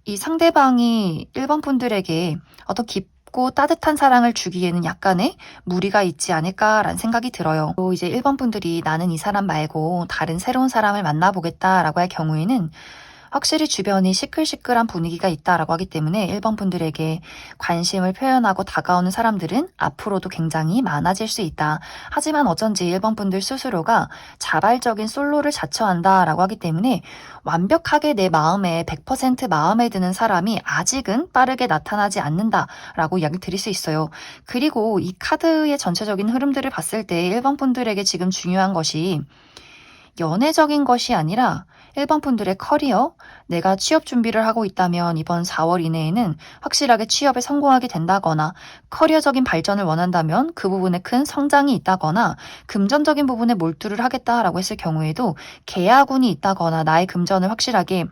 이 상대방이 일반 분들에게 어떤 깊고 따뜻한 사랑을 주기에는 약간의 무리가 있지 않을까라는 생각이 들어요. 또 이제 일반 분들이 나는 이 사람 말고 다른 새로운 사람을 만나보겠다라고 할 경우에는 확실히 주변이 시끌시끌한 분위기가 있다라고 하기 때문에 1번 분들에게 관심을 표현하고 다가오는 사람들은 앞으로도 굉장히 많아질 수 있다. 하지만 어쩐지 1번 분들 스스로가 자발적인 솔로를 자처한다라고 하기 때문에 완벽하게 내 마음에 100% 마음에 드는 사람이 아직은 빠르게 나타나지 않는다라고 이야기 드릴 수 있어요. 그리고 이 카드의 전체적인 흐름들을 봤을 때 1번 분들에게 지금 중요한 것이 연애적인 것이 아니라 1번 분들의 커리어, 내가 취업 준비를 하고 있다면 이번 4월 이내에는 확실하게 취업에 성공하게 된다거나 커리어적인 발전을 원한다면 그 부분에 큰 성장이 있다거나 금전적인 부분에 몰두를 하겠다라고 했을 경우에도 계약운이 있다거나 나의 금전을 확실하게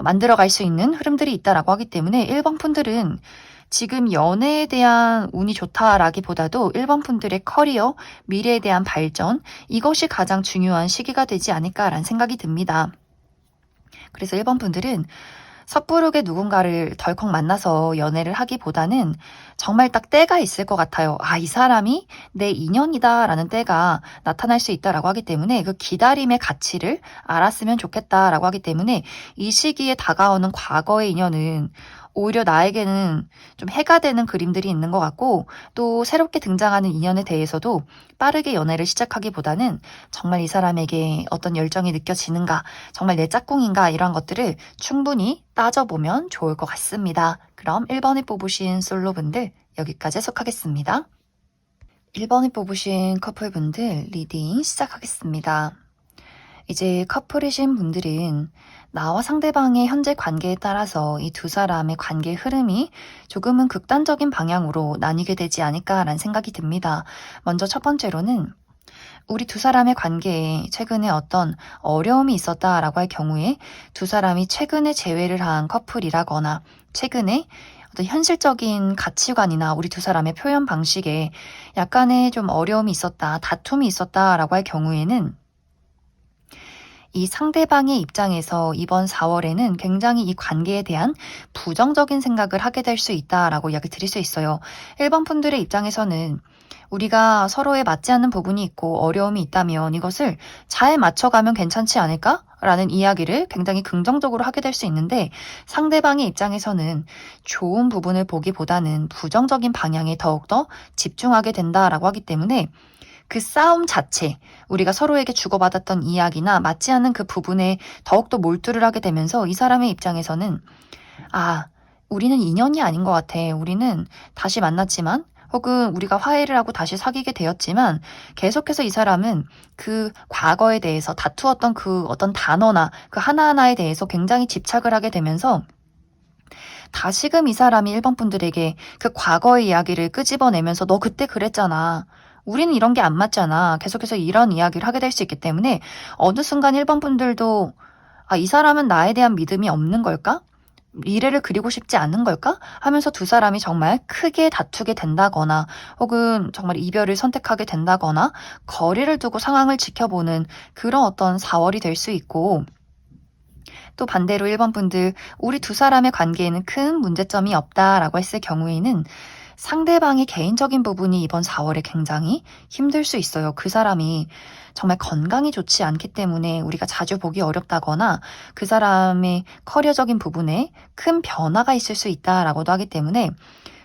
만들어갈 수 있는 흐름들이 있다라고 하기 때문에 1번 분들은 지금 연애에 대한 운이 좋다라기보다도 1번 분들의 커리어, 미래에 대한 발전, 이것이 가장 중요한 시기가 되지 않을까라는 생각이 듭니다. 그래서 1번 분들은 섣부르게 누군가를 덜컥 만나서 연애를 하기보다는 정말 딱 때가 있을 것 같아요. 이 사람이 내 인연이다라는 때가 나타날 수 있다라고 하기 때문에 그 기다림의 가치를 알았으면 좋겠다라고 하기 때문에 이 시기에 다가오는 과거의 인연은 오히려 나에게는 좀 해가 되는 그림들이 있는 것 같고 또 새롭게 등장하는 인연에 대해서도 빠르게 연애를 시작하기보다는 정말 이 사람에게 어떤 열정이 느껴지는가, 정말 내 짝꿍인가 이런 것들을 충분히 따져보면 좋을 것 같습니다. 그럼 1번에 뽑으신 솔로분들 여기까지 해석하겠습니다. 1번에 뽑으신 커플분들 리딩 시작하겠습니다. 이제 커플이신 분들은 나와 상대방의 현재 관계에 따라서 이 두 사람의 관계 흐름이 조금은 극단적인 방향으로 나뉘게 되지 않을까라는 생각이 듭니다. 먼저 첫 번째로는 우리 두 사람의 관계에 최근에 어떤 어려움이 있었다라고 할 경우에 두 사람이 최근에 재회를 한 커플이라거나 최근에 어떤 현실적인 가치관이나 우리 두 사람의 표현 방식에 약간의 좀 어려움이 있었다, 다툼이 있었다라고 할 경우에는 이 상대방의 입장에서 이번 4월에는 굉장히 이 관계에 대한 부정적인 생각을 하게 될 수 있다라고 이야기 드릴 수 있어요. 1번 분들의 입장에서는 우리가 서로에 맞지 않는 부분이 있고 어려움이 있다면 이것을 잘 맞춰가면 괜찮지 않을까? 라는 이야기를 굉장히 긍정적으로 하게 될 수 있는데 상대방의 입장에서는 좋은 부분을 보기보다는 부정적인 방향에 더욱더 집중하게 된다라고 하기 때문에 그 싸움 자체, 우리가 서로에게 주고받았던 이야기나 맞지 않는 그 부분에 더욱더 몰두를 하게 되면서 이 사람의 입장에서는 아, 우리는 인연이 아닌 것 같아. 우리는 다시 만났지만 혹은 우리가 화해를 하고 다시 사귀게 되었지만 계속해서 이 사람은 그 과거에 대해서 다투었던 그 어떤 단어나 그 하나하나에 대해서 굉장히 집착을 하게 되면서 다시금 이 사람이 1번 분들에게 그 과거의 이야기를 끄집어내면서 너 그때 그랬잖아. 우리는 이런 게 안 맞잖아. 계속해서 이런 이야기를 하게 될 수 있기 때문에 어느 순간 1번 분들도 아, 이 사람은 나에 대한 믿음이 없는 걸까? 미래를 그리고 싶지 않은 걸까? 하면서 두 사람이 정말 크게 다투게 된다거나 혹은 정말 이별을 선택하게 된다거나 거리를 두고 상황을 지켜보는 그런 어떤 4월이 될 수 있고 또 반대로 1번 분들 우리 두 사람의 관계에는 큰 문제점이 없다라고 했을 경우에는 상대방의 개인적인 부분이 이번 4월에 굉장히 힘들 수 있어요. 그 사람이 정말 건강이 좋지 않기 때문에 우리가 자주 보기 어렵다거나 그 사람의 커리어적인 부분에 큰 변화가 있을 수 있다라고도 하기 때문에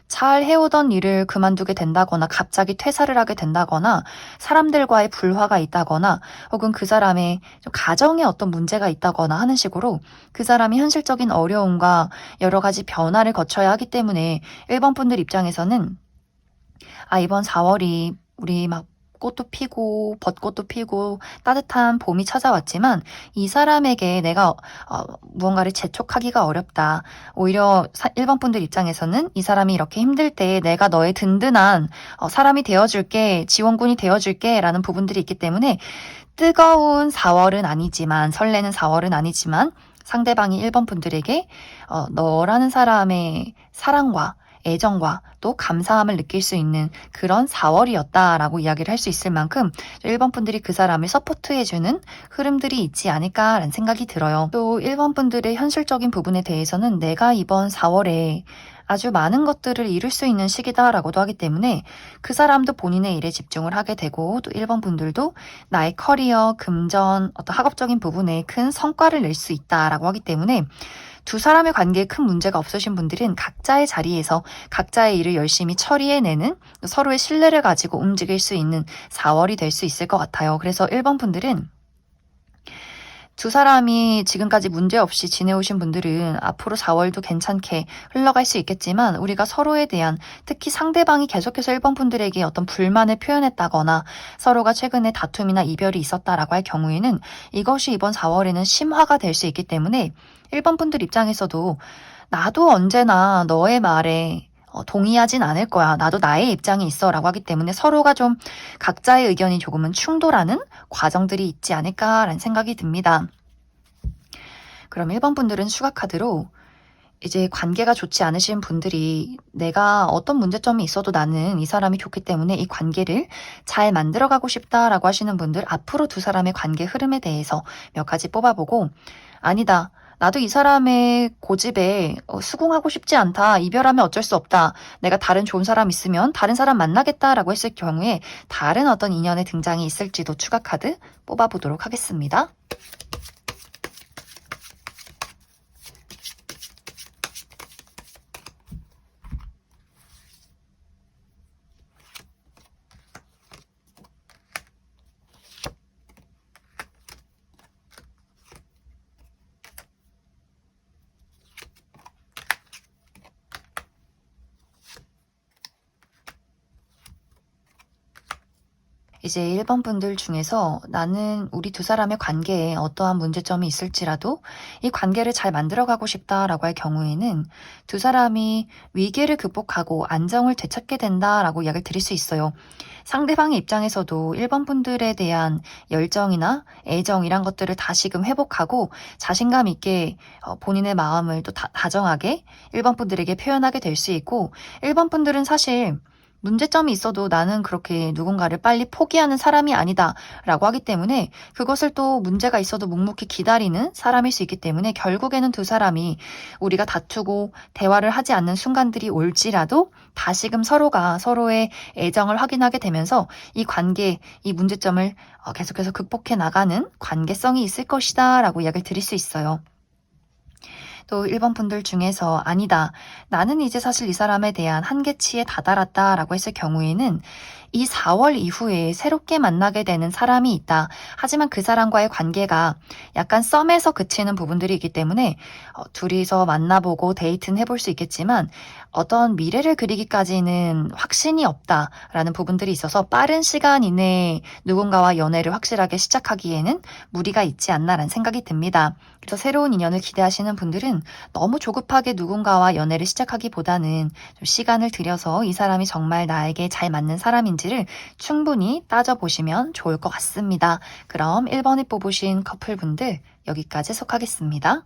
잘 해오던 일을 그만두게 된다거나 갑자기 퇴사를 하게 된다거나 사람들과의 불화가 있다거나 혹은 그 사람의 좀 가정에 어떤 문제가 있다거나 하는 식으로 그 사람이 현실적인 어려움과 여러 가지 변화를 거쳐야 하기 때문에 1번 분들 입장에서는 아, 이번 4월이 우리 막 꽃도 피고 벚꽃도 피고 따뜻한 봄이 찾아왔지만 이 사람에게 내가 무언가를 재촉하기가 어렵다. 오히려 1번 분들 입장에서는 이 사람이 이렇게 힘들 때 내가 너의 든든한 사람이 되어줄게, 지원군이 되어줄게 라는 부분들이 있기 때문에 뜨거운 4월은 아니지만 설레는 4월은 아니지만 상대방이 1번 분들에게 너라는 사람의 사랑과 애정과 또 감사함을 느낄 수 있는 그런 4월이었다라고 이야기를 할 수 있을 만큼 1번 분들이 그 사람을 서포트해주는 흐름들이 있지 않을까라는 생각이 들어요. 또 1번 분들의 현실적인 부분에 대해서는 내가 이번 4월에 아주 많은 것들을 이룰 수 있는 시기다라고도 하기 때문에 그 사람도 본인의 일에 집중을 하게 되고 또 1번 분들도 나의 커리어, 금전, 어떤 학업적인 부분에 큰 성과를 낼 수 있다라고 하기 때문에 두 사람의 관계에 큰 문제가 없으신 분들은 각자의 자리에서 각자의 일을 열심히 처리해내는 서로의 신뢰를 가지고 움직일 수 있는 4월이 될 수 있을 것 같아요. 그래서 1번 분들은 두 사람이 지금까지 문제없이 지내오신 분들은 앞으로 4월도 괜찮게 흘러갈 수 있겠지만 우리가 서로에 대한 특히 상대방이 계속해서 1번 분들에게 어떤 불만을 표현했다거나 서로가 최근에 다툼이나 이별이 있었다라고 할 경우에는 이것이 이번 4월에는 심화가 될 수 있기 때문에 1번 분들 입장에서도 나도 언제나 너의 말에 동의하진 않을 거야. 나도 나의 입장이 있어. 라고 하기 때문에 서로가 좀 각자의 의견이 조금은 충돌하는 과정들이 있지 않을까라는 생각이 듭니다. 그럼 1번 분들은 추가카드로 이제 관계가 좋지 않으신 분들이 내가 어떤 문제점이 있어도 나는 이 사람이 좋기 때문에 이 관계를 잘 만들어가고 싶다라고 하시는 분들 앞으로 두 사람의 관계 흐름에 대해서 몇 가지 뽑아보고 아니다. 나도 이 사람의 고집에 수긍하고 싶지 않다. 이별하면 어쩔 수 없다. 내가 다른 좋은 사람 있으면 다른 사람 만나겠다라고 했을 경우에 다른 어떤 인연의 등장이 있을지도 추가 카드 뽑아보도록 하겠습니다. 이제 1번 분들 중에서 나는 우리 두 사람의 관계에 어떠한 문제점이 있을지라도 이 관계를 잘 만들어가고 싶다라고 할 경우에는 두 사람이 위기를 극복하고 안정을 되찾게 된다라고 이야기를 드릴 수 있어요. 상대방의 입장에서도 1번 분들에 대한 열정이나 애정 이란 것들을 다시금 회복하고 자신감 있게 본인의 마음을 또 다정하게 1번 분들에게 표현하게 될 수 있고, 1번 분들은 사실 문제점이 있어도 나는 그렇게 누군가를 빨리 포기하는 사람이 아니다라고 하기 때문에 그것을 또 문제가 있어도 묵묵히 기다리는 사람일 수 있기 때문에 결국에는 두 사람이 우리가 다투고 대화를 하지 않는 순간들이 올지라도 다시금 서로가 서로의 애정을 확인하게 되면서 이 관계, 이 문제점을 계속해서 극복해 나가는 관계성이 있을 것이다 라고 이야기를 드릴 수 있어요. 또 1번 분들 중에서 아니다, 나는 이제 사실 이 사람에 대한 한계치에 다다랐다라고 했을 경우에는 이 4월 이후에 새롭게 만나게 되는 사람이 있다. 하지만 그 사람과의 관계가 약간 썸에서 그치는 부분들이 있기 때문에 둘이서 만나보고 데이트는 해볼 수 있겠지만 어떤 미래를 그리기까지는 확신이 없다라는 부분들이 있어서 빠른 시간 이내에 누군가와 연애를 확실하게 시작하기에는 무리가 있지 않나라는 생각이 듭니다. 그래서 새로운 인연을 기대하시는 분들은 너무 조급하게 누군가와 연애를 시작하기보다는 좀 시간을 들여서 이 사람이 정말 나에게 잘 맞는 사람인지를 충분히 따져보시면 좋을 것 같습니다. 그럼 1번에 뽑으신 커플분들 여기까지 속하겠습니다.